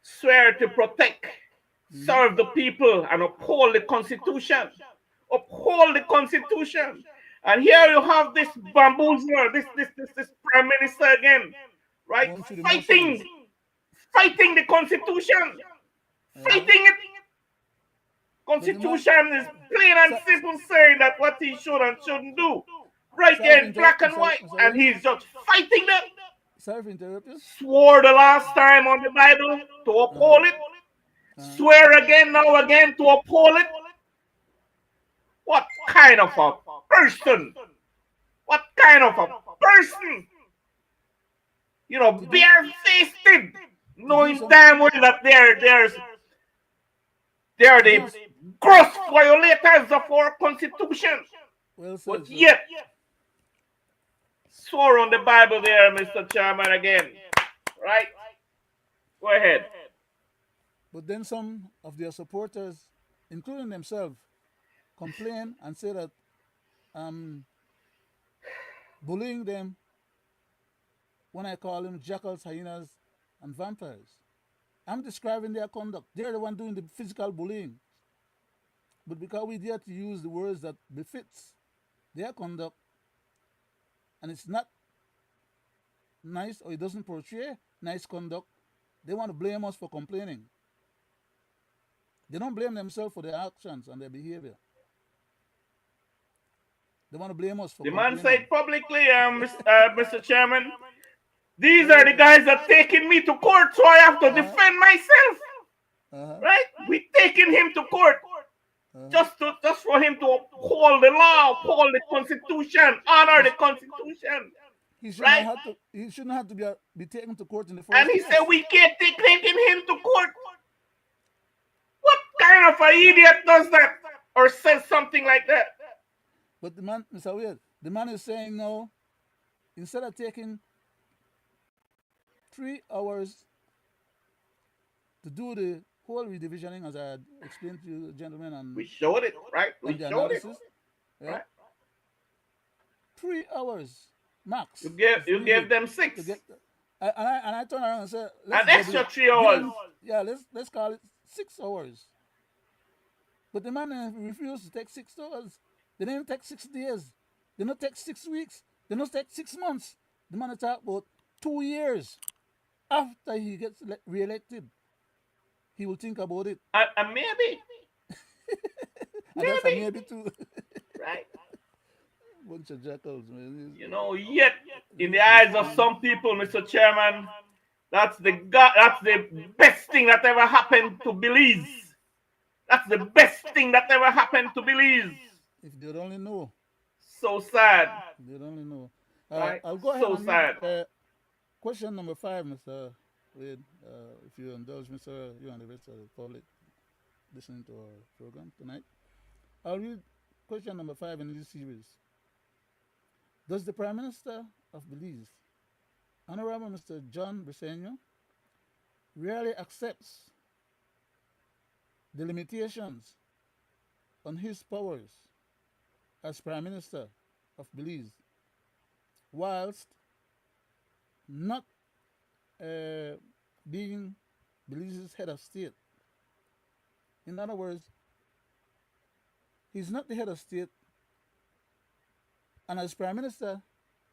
swear to protect, Mm-hmm. serve the people, and uphold the Constitution. Uphold the Constitution. And here you have this bamboozler, this Prime Minister again, right? Going through the motions. Fighting the Constitution, Uh-huh. fighting it. But the man, Constitution is plain and so, simple saying that what he should and shouldn't do. Right sorry there for in black interrupt, and white. Mr. And Wade. he's just fighting them. Sorry for interrupt you. Swore the last time on the Bible to Uh-huh. uphold it. Uh-huh. Swear again now again to uphold it. What kind of a person? What kind of a person? To do Barefaced, to do knowing some damn well that they're to do the gross violators of our constitution. well said, But sir. yet, swore on the Bible there, Mr. Chairman, again. Right? Go ahead. But then some of their supporters, including themselves, complain and say that I'm bullying them when I call them jackals, hyenas, and vampires. I'm describing their conduct. They're the one doing the physical bullying. But because we dare to use the words that befits their conduct, and it's not nice or he doesn't portray nice conduct, they want to blame us for complaining. They don't blame themselves for their actions and their behavior. They want to blame us for The man complaining. said publicly, Mr. Chairman, these are the Oh, guys that taking me to court, so I have to uh-huh, defend myself. uh-huh, Right? We taking him to court uh-huh. just for him to uphold the law, uphold the Constitution, honor the He's, Constitution. he shouldn't Right? have had to. He shouldn't have to be taken to court in the And first he said place. we can't take taking him to court. What kind of an idiot does that or says something like that? But the man, Mr. Weird, the man is saying no. Instead of taking 3 hours to do the whole redivisioning, as I had explained to you, gentlemen, We showed it, right? We and the showed it, analysis, yeah, right? 3 hours You max gave is you gave needed them to six, get. And I turn around and say, let's an double extra it. three Give hours. him, yeah, let's call it 6 hours. But the man refused to take 6 hours. They didn't take 6 days. They don't take 6 weeks. They don't take 6 months. The man talk about 2 years after he gets re-elected. He will think about it, And maybe, and that's a maybe, maybe too. right? Bunch of jackals, man. Yet in the This is eyes of crazy. some people, Mr. Chairman, that's the best thing that ever happened to Belize. That's the best thing that ever happened to Belize. If they'd only know, So sad, they'd only know. right? I'll go ahead So and read sad. question number 5, Mr. Wade. If you indulge, Mr. You and the rest of the public listening to our program tonight. I'll read question number 5 in this series. Does the Prime Minister of Belize, Honorable Mr. John Briceño, really accepts the limitations on his powers as Prime Minister of Belize, whilst not uh, being Belize's head of state? In other words, he's not the head of state, and as Prime Minister,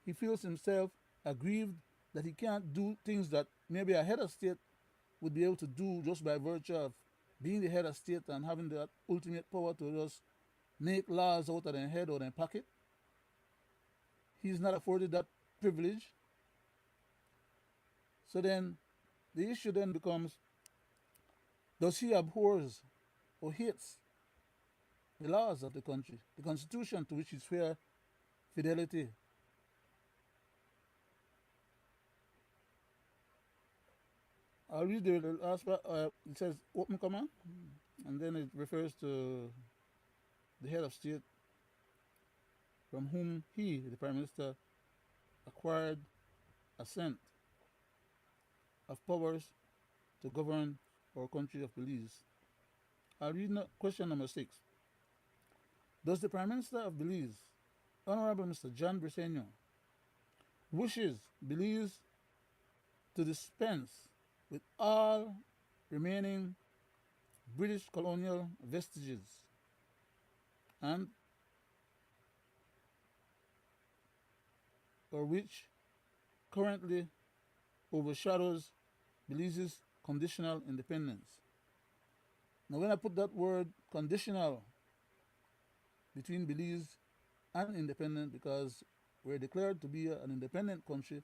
he feels himself aggrieved that he can't do things that maybe a head of state would be able to do just by virtue of being the head of state and having that ultimate power to just make laws out of their head or their pocket. He's not afforded that privilege. So then the issue then becomes, does he abhors or hates the laws of the country, the constitution to which he swear fidelity? I'll read the last part. It says open comma, and then it refers to the head of state from whom he, the Prime Minister, acquired assent of powers to govern our country of Belize. I'll read question number 6. Does the Prime Minister of Belize, Honorable Mr. John Briceño, wishes Belize to dispense with all remaining British colonial vestiges and or which currently overshadows Belize's conditional independence? Now, when I put that word conditional between Belize and independent, because we're declared to be an independent country,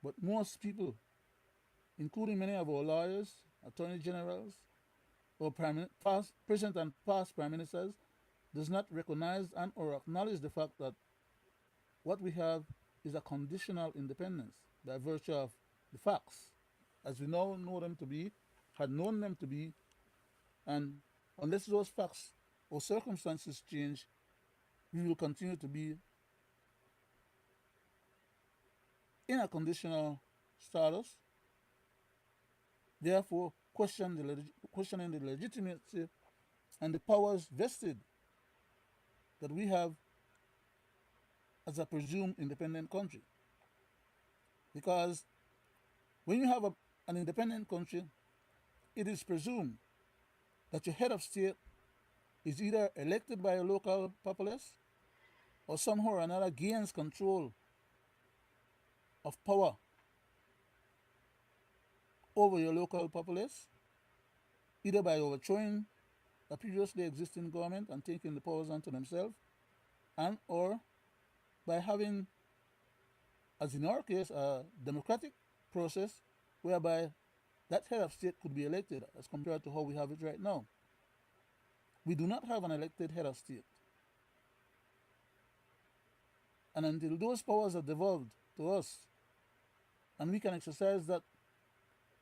but most people, including many of our lawyers, attorney generals, or present and past prime ministers, does not recognize and or acknowledge the fact that what we have is a conditional independence by virtue of the facts, as we now know them to be, had known them to be, and unless those facts or circumstances change, we will continue to be in a conditional status, therefore questioning the legitimacy and the powers vested that we have as a presumed independent country. Because when you have an independent country, it is presumed that your head of state is either elected by a local populace or somehow or another gains control of power over your local populace, either by overthrowing a previously existing government and taking the powers onto themselves, and or by having, as in our case, a democratic process whereby that head of state could be elected as compared to how we have it right now. We do not have an elected head of state. And until those powers are devolved to us and we can exercise that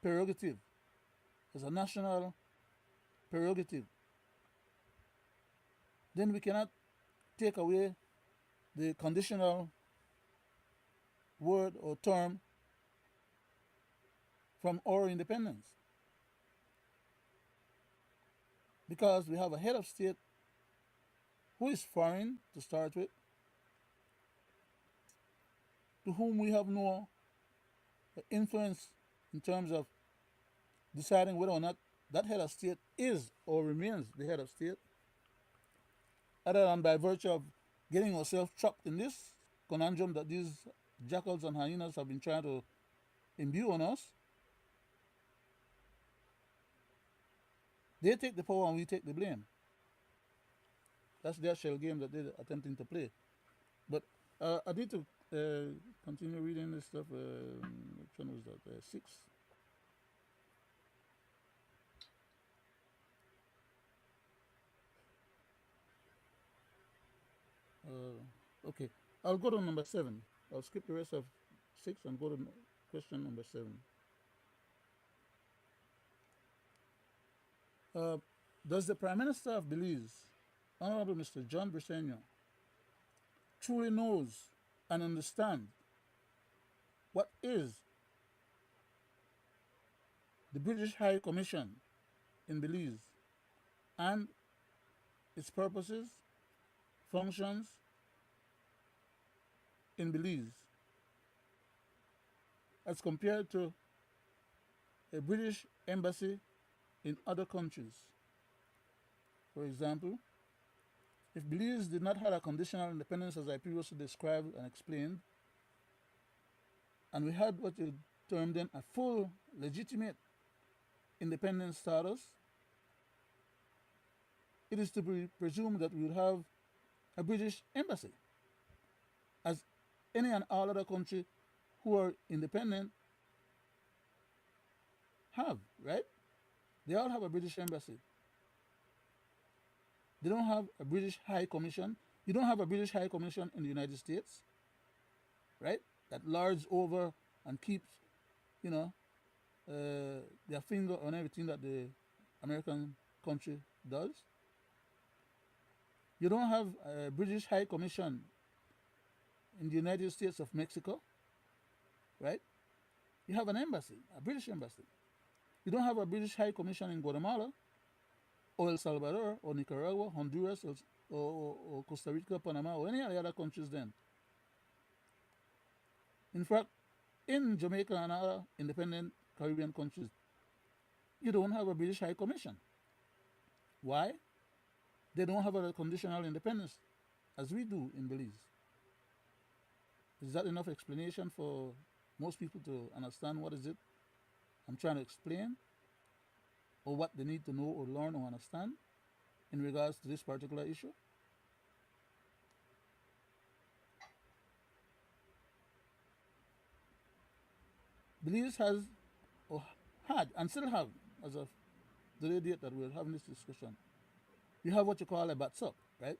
prerogative as a national prerogative, then we cannot take away the conditional word or term from our independence. Because we have a head of state who is foreign to start with, to whom we have no influence in terms of deciding whether or not that head of state is or remains the head of state, other than by virtue of getting ourselves trapped in this conundrum that these jackals and hyenas have been trying to imbue on us. They take the power and we take the blame. That's their shell game that they're attempting to play. But I need to continue reading this stuff. Which one was that? 6. Okay, I'll go to number 7. I'll skip the rest of 6 and go to question number 7. Does the Prime Minister of Belize, Honorable Mr. John Briceño, truly knows and understand what is the British High Commission in Belize and its purposes, functions in Belize, as compared to a British embassy in other countries? For example, if Belize did not have a conditional independence as I previously described and explained, and we had what you term then a full legitimate independent status, it is to be presumed that we would have a British embassy, as any and all other country who are independent have, right? They all have a British embassy. They don't have a British High Commission. You don't have a British High Commission in the United States, right? That lords over and keeps, you know, their finger on everything that the American country does. You don't have a British High Commission in the United States of Mexico, right? You have an embassy, a British embassy. You don't have a British High Commission in Guatemala, or El Salvador, or Nicaragua, Honduras, or Costa Rica, Panama, or any of the other countries then. In fact, in Jamaica and other independent Caribbean countries, you don't have a British High Commission. Why? They don't have a conditional independence as we do in Belize. Is that enough explanation for most people to understand what is it I'm trying to explain, or what they need to know or learn or understand in regards to this particular issue? Belize has, or had, and still have, as of the date that we're having this discussion, you have what you call a BATSUP, right?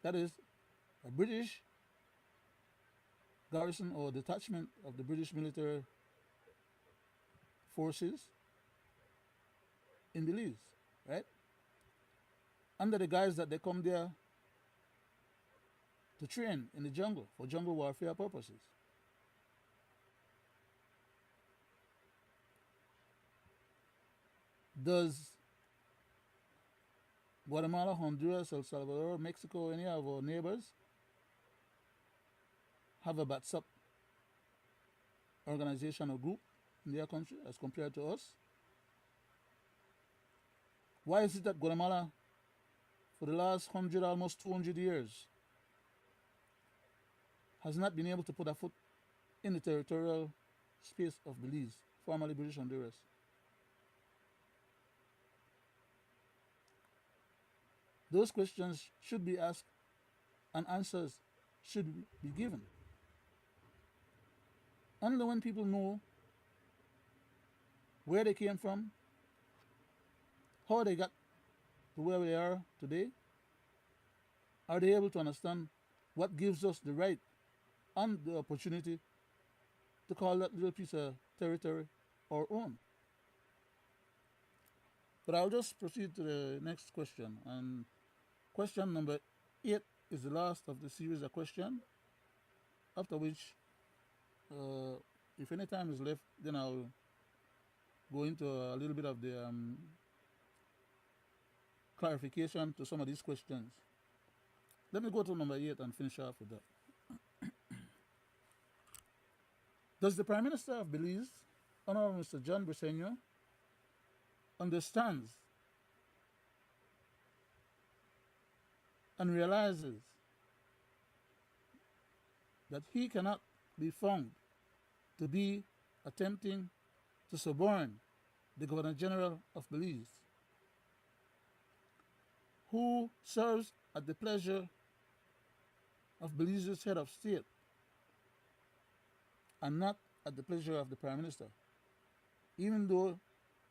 That is a British garrison or detachment of the British military forces in Belize, right? Under the guise that they come there to train in the jungle for jungle warfare purposes. Does Guatemala, Honduras, El Salvador, Mexico, any of our neighbors have a BATSUP organization or group in their country as compared to us? Why is it that Guatemala, for the last 100, almost 200 years, has not been able to put a foot in the territorial space of Belize, formerly British Honduras. Those questions should be asked and answers should be given. Only when people know where they came from, how they got to where we are today, are they able to understand what gives us the right and the opportunity to call that little piece of territory our own. But I'll just proceed to the next question. And question number 8 is the last of the series of questions, after which, uh, if any time is left, then I'll go into a little bit of the clarification to some of these questions. Let me go to number 8 and finish off with that. Does the Prime Minister of Belize, Honorable Mr. John Briceño, understands and realizes that he cannot be found to be attempting to suborn the Governor General of Belize, who serves at the pleasure of Belize's head of state and not at the pleasure of the Prime Minister, even though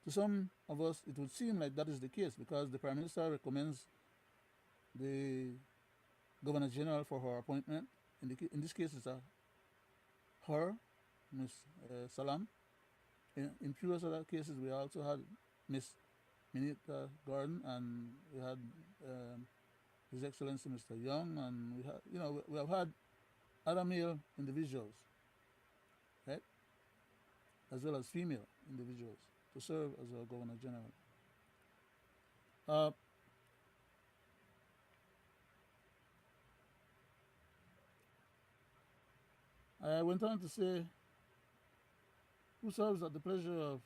to some of us it would seem like that is the case, because the Prime Minister recommends the Governor General for her appointment. In this case, it's her, Miss Salam. In previous other cases, we also had Miss Minita Gordon, and we had His Excellency Mr. Young, and we have had other male individuals, right, as well as female individuals to serve as our Governor General. Uh, I went on to say, who serves at the pleasure of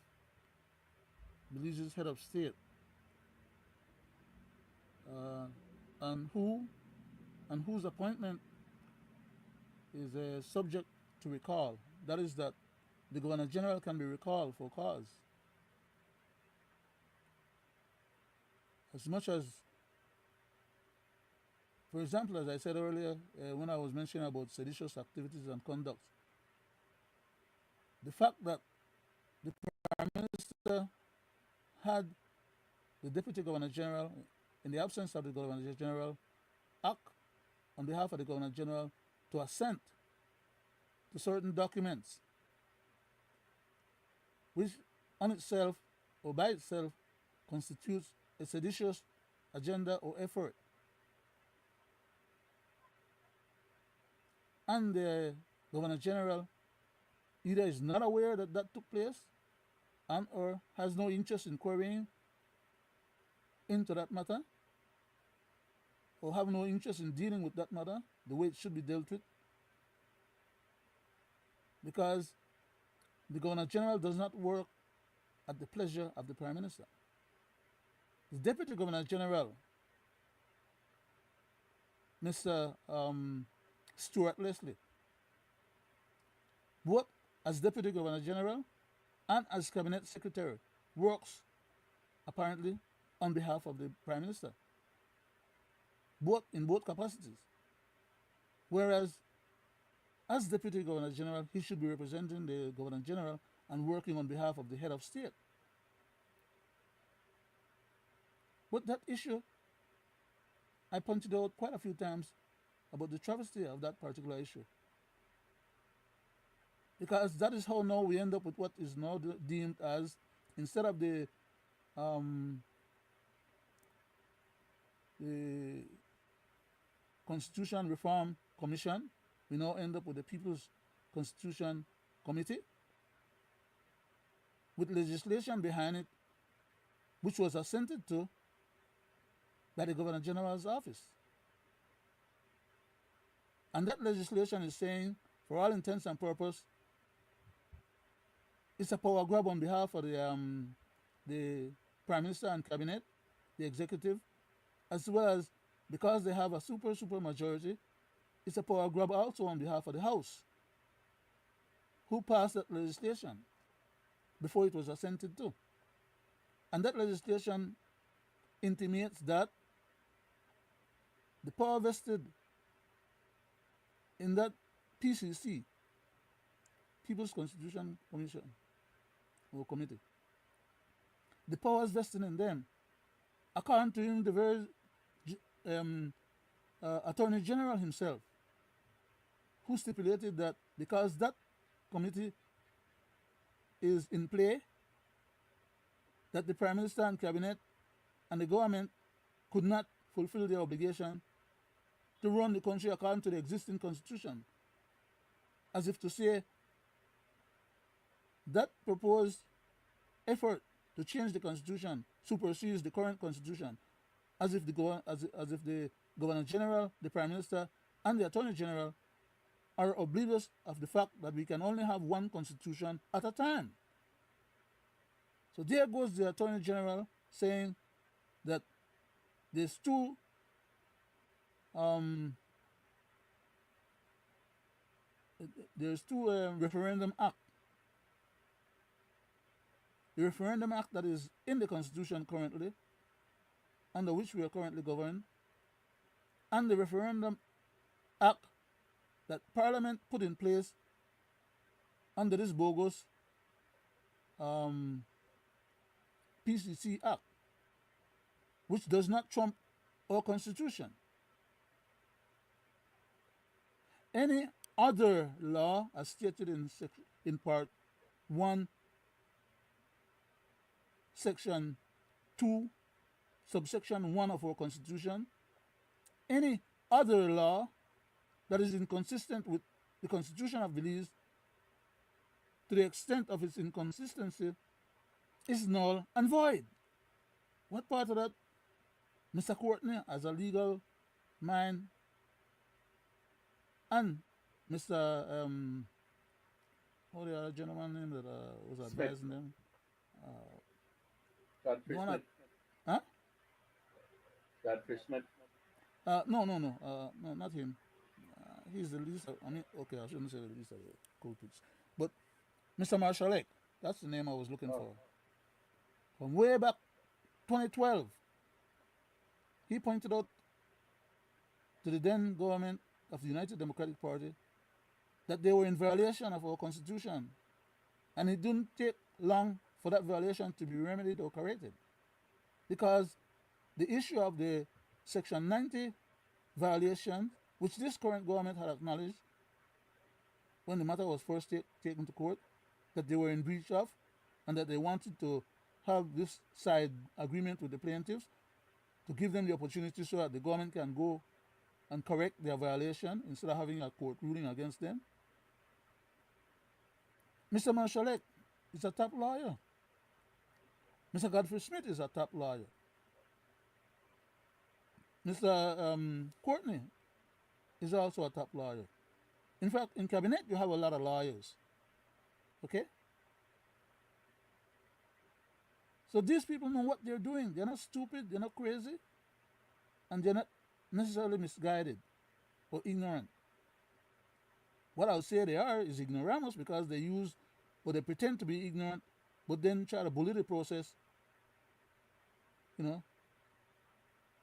Belize's head of state, uh, and whose appointment is subject to recall. That is, that the Governor General can be recalled for cause. As much as, for example, as I said earlier, when I was mentioning about seditious activities and conduct, the fact that the Prime Minister had the Deputy Governor General, in the absence of the Governor General, act on behalf of the Governor General to assent to certain documents, which on itself or by itself constitutes a seditious agenda or effort. And the Governor General either is not aware that that took place and or has no interest in querying into that matter, or have no interest in dealing with that matter the way it should be dealt with, because the Governor General does not work at the pleasure of the Prime Minister. The Deputy Governor General, Mr. Stuart Leslie, both as Deputy Governor General and as Cabinet Secretary, works apparently on behalf of the Prime Minister, in both capacities. Whereas, as Deputy Governor General, he should be representing the Governor General and working on behalf of the head of state. But that issue, I pointed out quite a few times about the travesty of that particular issue. Because that is how now we end up with what is now deemed as, instead of the Constitution Reform Commission, we now end up with the People's Constitution Committee, with legislation behind it, which was assented to by the Governor General's office. And that legislation is saying, for all intents and purposes, it's a power grab on behalf of the Prime Minister and Cabinet, the executive, as well as, because they have a super majority, it's a power grab also on behalf of the House. who passed that legislation before it was assented to. And that legislation intimates that the power vested in that PCC, People's Constitution Commission or Committee, the powers vested in them, according to him, the very Attorney General himself, who stipulated that because that committee is in play, that the Prime Minister and Cabinet and the government could not fulfill their obligation to run the country according to the existing constitution, as if to say that proposed effort to change the constitution supersedes the current constitution, as if the Governor General, the Prime Minister, and the Attorney General are oblivious of the fact that we can only have one constitution at a time. So there goes the Attorney General saying that there's two referendum act. The referendum act that is in the constitution currently, under which we are currently governed, and the referendum act that Parliament put in place under this bogus PCC Act, which does not trump our Constitution. Any other law, as stated in Part 1, Section 2, Subsection 1 of our Constitution, any other law that is inconsistent with the Constitution of Belize, to the extent of its inconsistency, is null and void. What part of that Mr. Courtney, as a legal mind, and Mr. What the other gentleman name that was advising them? Godfrey Smith. Huh? Godfrey Smith. No, not him. He's the least. Okay, I shouldn't say the least of the culprits, but Mr. Marshall, that's the name I was looking for. From way back 2012, he pointed out to the then government of the United Democratic Party that they were in violation of our Constitution, and it didn't take long for that violation to be remedied or corrected, because the issue of the Section 90 violation, which this current government had acknowledged when the matter was first taken to court, that they were in breach of, and that they wanted to have this side agreement with the plaintiffs to give them the opportunity so that the government can go and correct their violation instead of having a court ruling against them. Mr. Marshall is a top lawyer. Mr. Godfrey Smith is a top lawyer. Mr. Courtney is also a top lawyer. In fact, in cabinet, you have a lot of lawyers. Okay? So these people know what they're doing. They're not stupid, they're not crazy, and they're not necessarily misguided or ignorant. What I would say they are is ignoramus, because they use, or they pretend to be ignorant, but then try to bully the process, to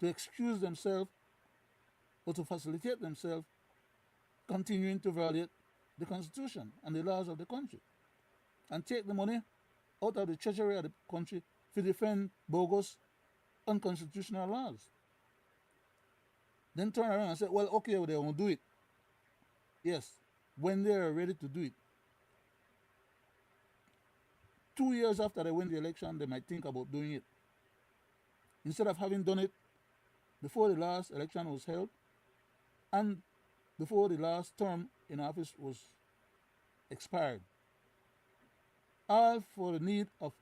excuse themselves or to facilitate themselves continuing to violate the Constitution and the laws of the country, and take the money out of the treasury of the country to defend bogus, unconstitutional laws. Then turn around and say, well, okay, they won't do it. Yes, when they are ready to do it. 2 years after they win the election, they might think about doing it, instead of having done it before the last election was held and before the last term in office was expired. All for the need of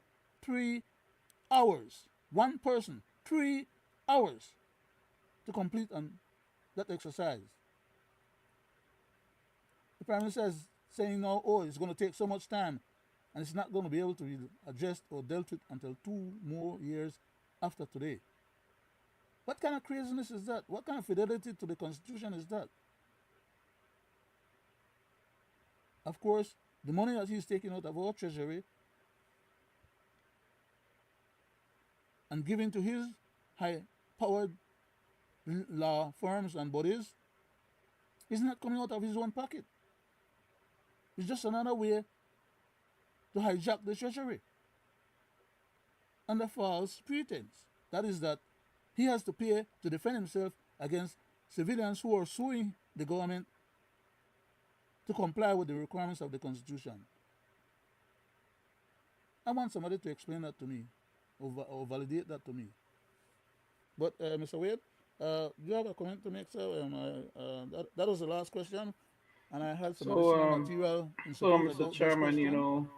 3 hours. One person, 3 hours to complete that exercise. The Prime Minister is saying now, it's going to take so much time, and it's not going to be able to be addressed or dealt with until 2 more years after today. What kind of craziness is that? What kind of fidelity to the Constitution is that? Of course, the money that he's taking out of our treasury and giving to his high powered law firms and bodies is not coming out of his own pocket. It's just another way to hijack the treasury under false pretense. That is that he has to pay to defend himself against civilians who are suing the government to comply with the requirements of the Constitution. I want somebody to explain that to me or validate that to me. But Mr. Wade, do you have a comment to make, sir? That was the last question, and I had some So, additional material in so support of Mr. those Chairman, questions.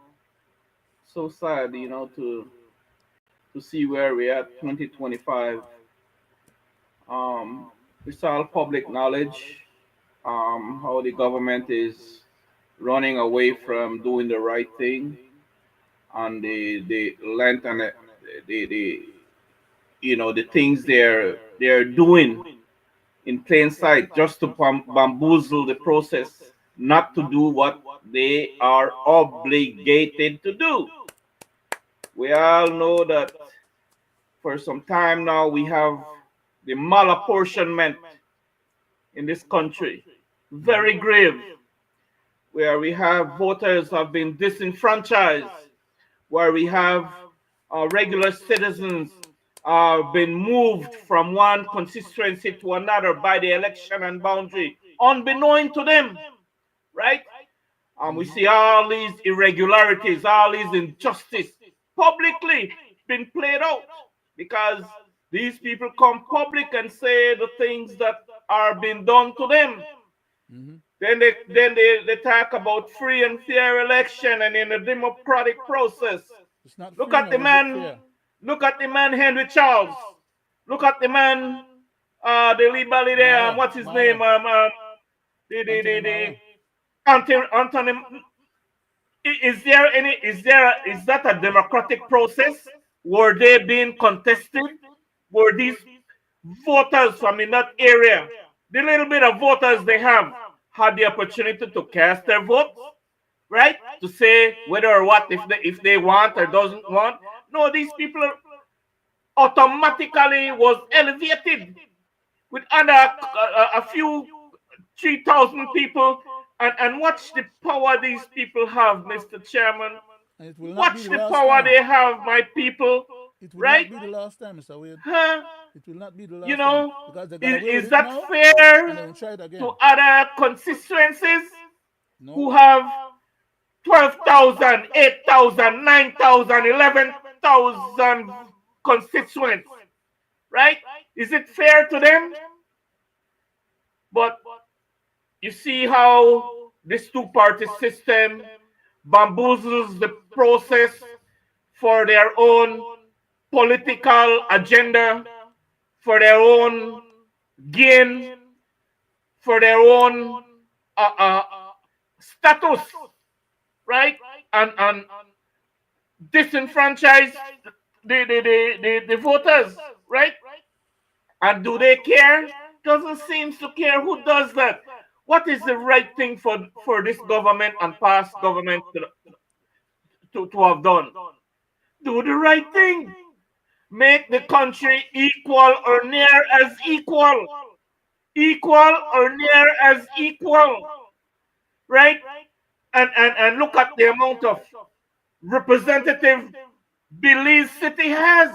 so sad, to see where we're at 2025. Um, it's all public knowledge. How the government is running away from doing the right thing, and the length and the the things they're doing in plain sight just to bamboozle the process, not to do what they are obligated to do. We all know that for some time now we have the malapportionment in this country, very grave, where we have voters have been disenfranchised, where we have regular citizens been moved from one constituency to another by the election and boundary, unbeknown to them, right? We see all these irregularities, all these injustice publicly being played out because these people come public and say the things that are being done to them. Mm-hmm. Then they talk about free and fair election and in a democratic process. It's not Look free at the nor is it man. fair. Look at the man Henry Charles. Look at the man, the Libali there. Maya, What's his name? Maya, Anthony The Maya. Anthony. Is there any? Is that a democratic process? Were they being contested? Were these voters from in that area, the little bit of voters they have, had the opportunity to cast their votes, right? To say whether or what if they want or doesn't want. No, these people automatically was elevated with under a few 3,000 people, and watch the power these people have, Mr. Chairman. And it will not be Watch the the last power time. they have, my people, It will not right? be the last time, Mr. Wade. Huh? It will not be the You last time know, because they got is, away with is it that now, and fair they will try it to again. other constituencies No, who have 12,000, 8,000, 9,000, 11,000 constituents, right? Is it fair to them? But you see how this two-party system bamboozles the process for their own political agenda, for their own gain, for their own uh, uh, status, right? And disenfranchise the voters, right? And do they care? Doesn't seem to care who does that. What is the right thing for this government and past government to have done? Do the right thing. Make the country equal or near as equal. Equal or near as equal. Right? And look at the amount of representative Belize City has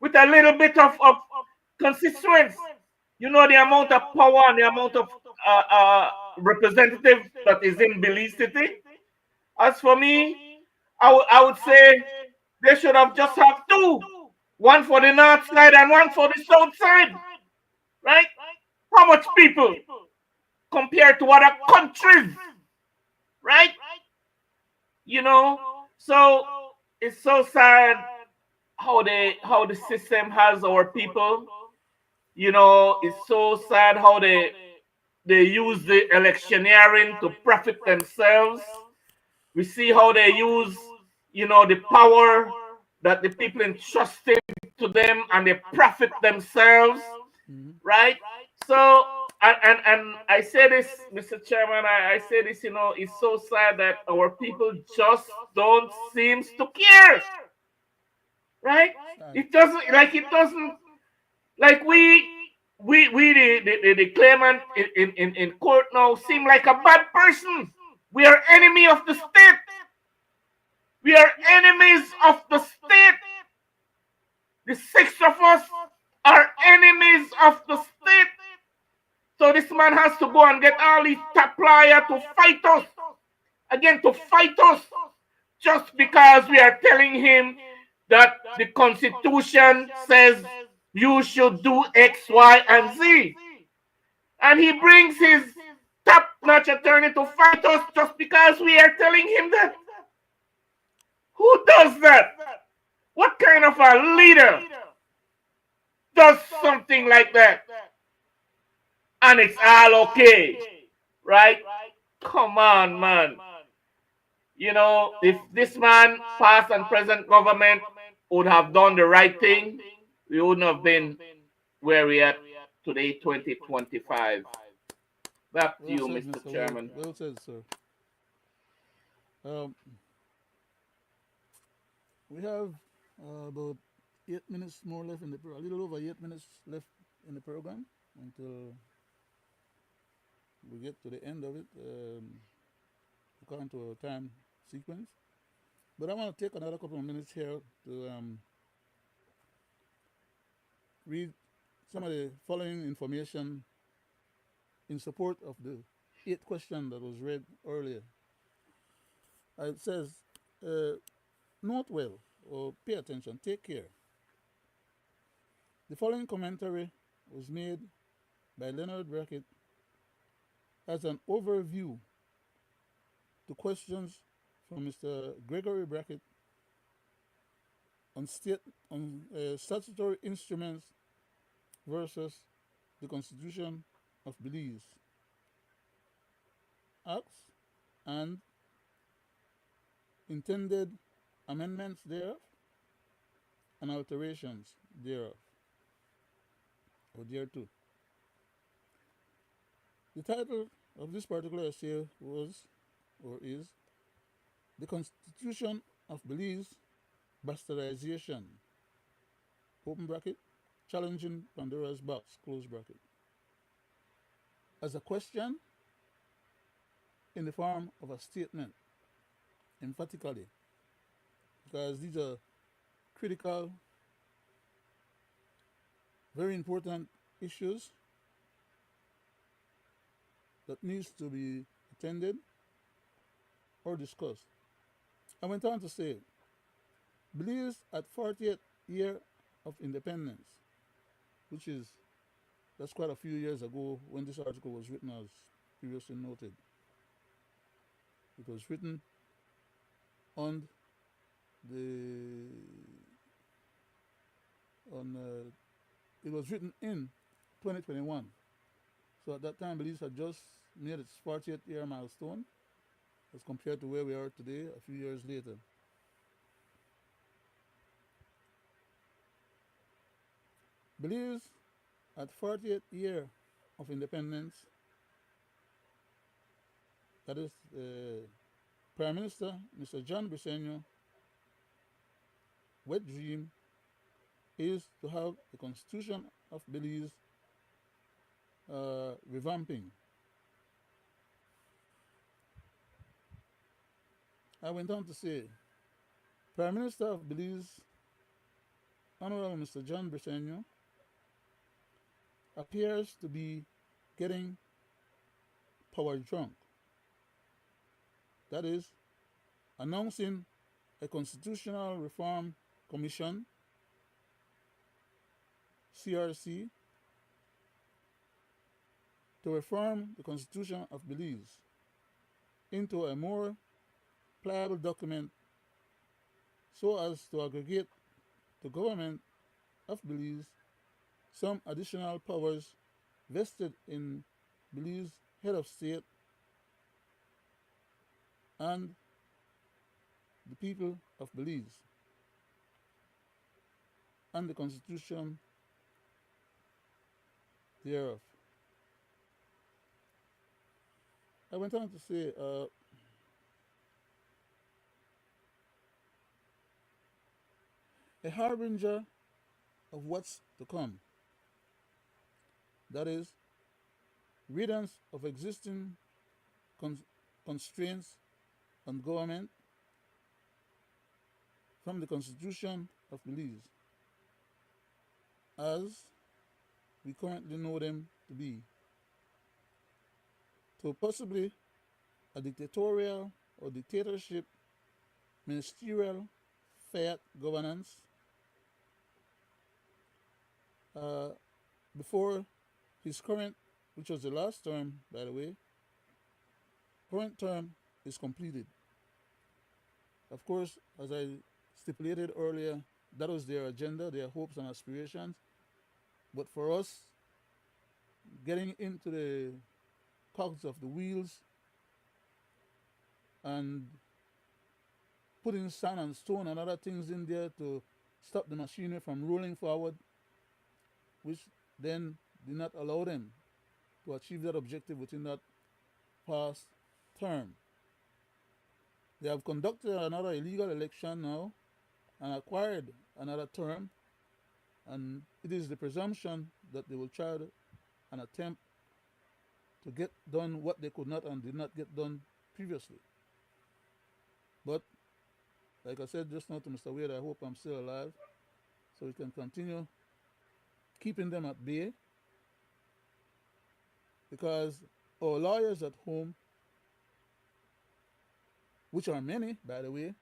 with a little bit of constituents. You know the amount of power and the amount of representative that is in Belize City. As for me, I would say they should have just have two, one for the north side and one for the south side, right? How much people compared to other countries, right? You know, so it's so sad how the system has our people. It's so sad how they use the electioneering to profit themselves. We see how they use, the power that the people entrusted to them and they profit themselves, Mm-hmm. right? So And I say this, Mr. Chairman, I say this, it's so sad that our people just don't seem to care, right? Sad. It doesn't like we the claimant in court now seem like a bad person. We are enemy of the state. We are enemies of the state. The six of us are enemies of the state. So this man has to go and get all these top lawyer to fight us again, to fight us just because we are telling him that the Constitution says you should do X, Y, and Z. And he brings his top notch attorney to fight us just because we are telling him that. Who does that? What kind of a leader does something like that? And it's all okay, right? Come on, man. If this man, past and present government, would have done the right thing, we wouldn't have been where we are today, 2025. Back to Well you, said, Mr. Mr. Wade. Chairman. Well said, sir. Um, we have about 8 minutes more left in the a little over 8 minutes left in the program until we get to the end of it, according to our time sequence. But I want to take another couple of minutes here to read some of the following information in support of the eighth question that was read earlier. It says, uh, note well or pay attention, take care. The following commentary was made by Leonard Brackett as an overview to questions from Mr. Gregory Brackett on state on statutory instruments versus the Constitution of Belize, acts and intended amendments thereof and alterations thereof or thereto. The title of this particular essay was or is The Constitution of Belize Bastardization, open bracket, challenging Pandora's box, close bracket, as a question in the form of a statement, emphatically, because these are critical, very important issues that needs to be attended or discussed. I went on to say, Belize at 40th year of independence, which is that's quite a few years ago when this article was written, as previously noted. It was written on the on it was written in 2021. So at that time, Belize had just made its 40th year milestone as compared to where we are today, a few years later. Belize at 40th year of independence, that is, Prime Minister Mr. John Briceño wet dream is to have the Constitution of Belize revamping. I went on to say, Prime Minister of Belize, Honorable Mr. John Briceño, appears to be getting power drunk. That is, announcing a Constitutional Reform Commission, CRC, to reform the Constitution of Belize into a more pliable document so as to aggregate to government of Belize some additional powers vested in Belize head of state and the people of Belize and the constitution thereof. I went on to say, a harbinger of what's to come. That is, riddance of existing con- constraints on government from the Constitution of Belize, as we currently know them to be, to possibly a dictatorial or dictatorship, ministerial, fiat governance, uh, before his current, which was the last term, by the way, current term is completed. Of course, as I stipulated earlier, that was their agenda, their hopes and aspirations. But for us, getting into the cogs of the wheels and putting sand and stone and other things in there to stop the machinery from rolling forward, which then did not allow them to achieve that objective within that past term. They have conducted another illegal election now and acquired another term, and it is the presumption that they will try and attempt to get done what they could not and did not get done previously. But like I said just now to Mr. Wade, I hope I'm still alive so we can continue keeping them at bay, because our lawyers at home, which are many, by the way,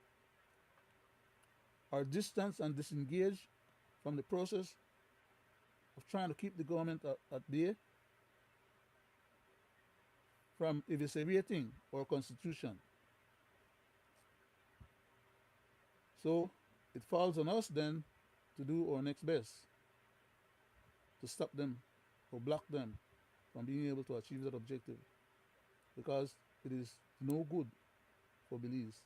are distanced and disengaged from the process of trying to keep the government at bay from eviscerating our constitution. So it falls on us then to do our next best to stop them or block them from being able to achieve that objective, because it is no good for Belize.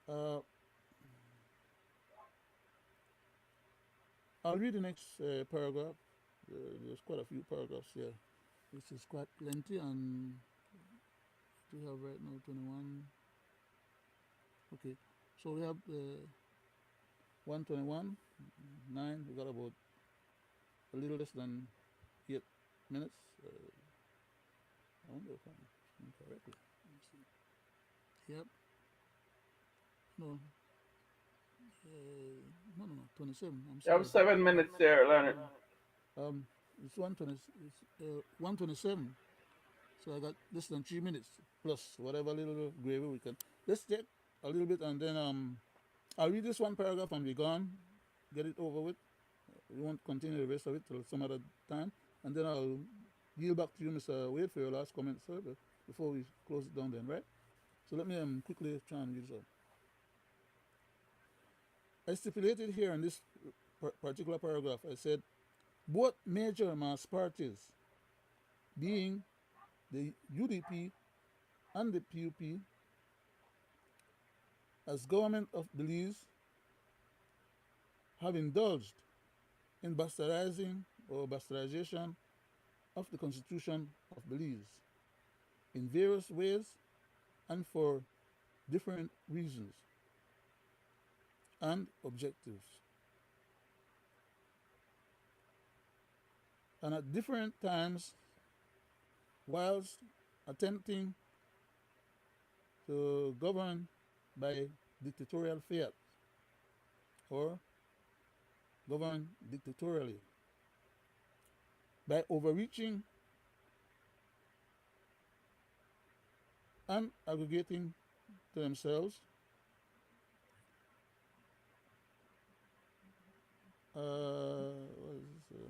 Uh, I'll read the next paragraph. There's quite a few paragraphs here. This is quite lengthy, and we have right now 21. Okay, so we have 121, 9. We got about a little less than 8 minutes. I wonder if I'm speaking correctly. Let me see. Yep. No, no, 27. I'm You have sorry. 7 minutes there, Leonard. Um, it's 120. It's 127. So I got less than 3 minutes plus whatever little gravy we can. Let's take a little bit and then I'll read this one paragraph and be gone. Get it over with. We won't continue the rest of it till some other time, and then I'll yield back to you, Mr. Wade, for your last comment, sir, before we close it down. Then, right? So let me quickly try and read this out. I stipulated here in this particular paragraph, I said both major mass parties, being the UDP and the PUP, as government of Belize, have indulged in bastardizing or bastardization of the Constitution of Belize in various ways and for different reasons and objectives, and at different times, whilst attempting to govern by dictatorial fiat or govern dictatorially by overreaching and aggregating to themselves what is this,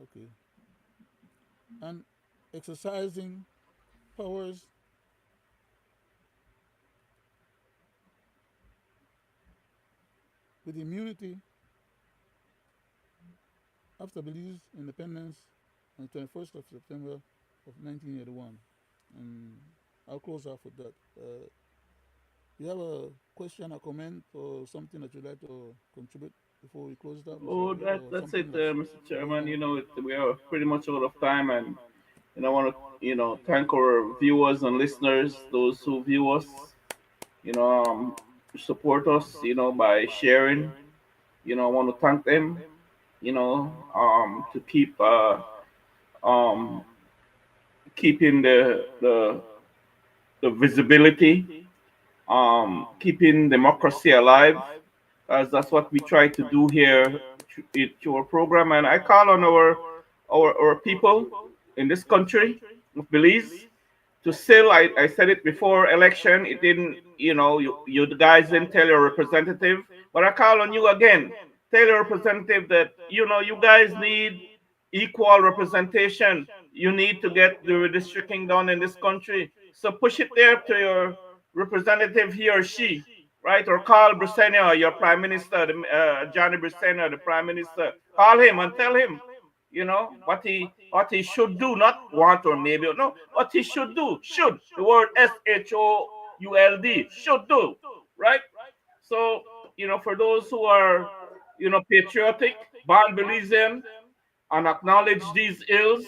okay, and exercising powers with immunity after Belize's independence on the 21st of September of 1981. And I'll close off with that. You have a question, a comment, or something that you'd like to contribute? before we close it up, Mr. Oh, Wade, or that's something it, that's Mr. going Chairman. on? We are pretty much out of time, and I want to, thank our viewers and listeners, those who view us, you know, um, support us, by sharing. I want to thank them, to keep um, keeping the visibility, keeping democracy alive, as that's what we try to do here to our program. And I call on our people in this country of Belize to still, I said it before election, it didn't, you guys didn't tell your representative, but I call on you again. Tell your representative that, you guys need equal representation. You need to get the redistricting done in this country. So push it there to your representative, he or she, right? Or call Briseno, your prime minister, Johnny Briseno, the prime minister. Call him and tell him, what he should do, not want or maybe, no, what he should do, should, the word SHOULD, should do, right? So, for those who are, patriotic, born Belizean, and acknowledge these ills,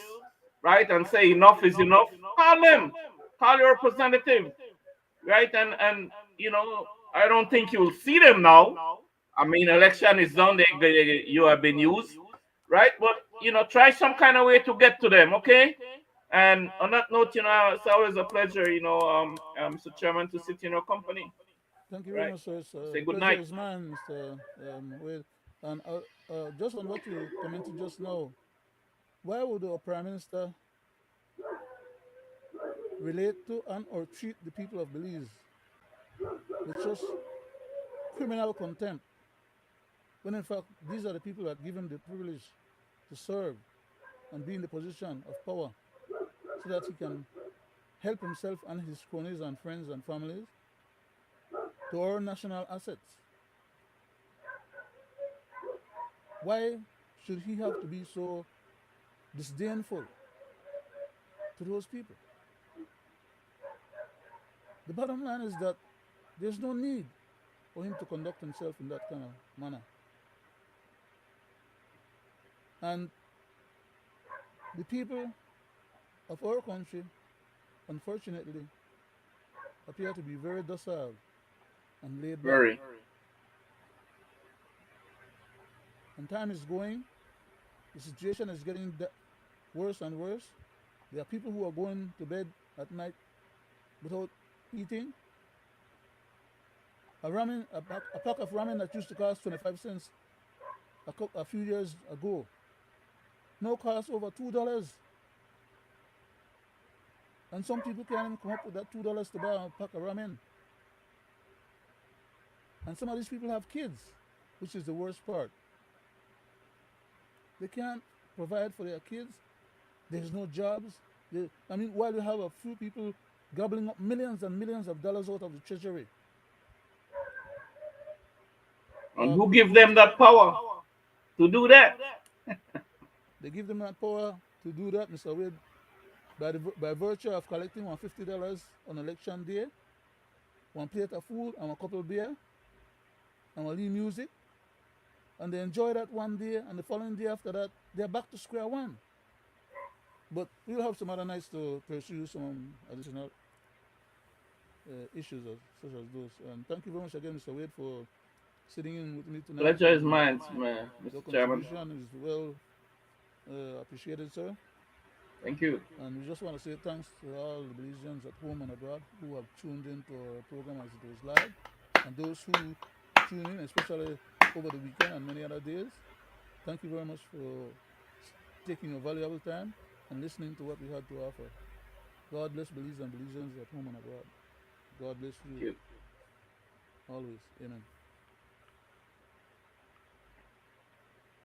right, and say enough is enough, call them, call your representative, right? And I don't think you'll see them now. I mean, election is done, you have been used, right? But try some kind of way to get to them, okay? And on that note, it's always a pleasure, Mr. Chairman, to sit in your company, Thank you very right? much, sir. Say The good pleasure night. is mine, Mr. Wade. And just on what you commented just now, why would a prime minister relate to and or treat the people of Belize with such criminal contempt when in fact these are the people that give him the privilege to serve and be in the position of power so that he can help himself and his cronies and friends and families to earn national assets? Why should he have to be so disdainful to those people? The bottom line is that there's no need for him to conduct himself in that kind of manner. And the people of our country, unfortunately, appear to be very docile and laid back. Very. And time is going, the situation is getting worse and worse. There are people who are going to bed at night without eating. A pack of ramen that used to cost 25 cents a few years ago now costs over $2. And some people can't even come up with that $2 to buy a pack of ramen. And some of these people have kids, which is the worst part. They can't provide for their kids. There's no jobs. I mean, while you have a few people gobbling up millions and millions of dollars out of the treasury, And who give them that power to do that? they give them that power to do that, Mr. Wade, by virtue of collecting $150 on election day, one plate of food and a couple of beer and a little music, and they enjoy that one day, and the following day after that, they're back to square one. But we'll have some other nights to pursue some additional issues such as those. And thank you very much again, Mr. Wade, for sitting in with me tonight. Pleasure is And mine, your Mr. Chairman. contribution is well appreciated, sir. Thank you. And we just want to say thanks to all the Belizeans at home and abroad who have tuned into our program as it was live, and those who tune in, especially over the weekend and many other days. Thank you very much for taking your valuable time and listening to what we had to offer. God bless Belize and Belizeans at home and abroad. God bless Thank you you. always. Amen.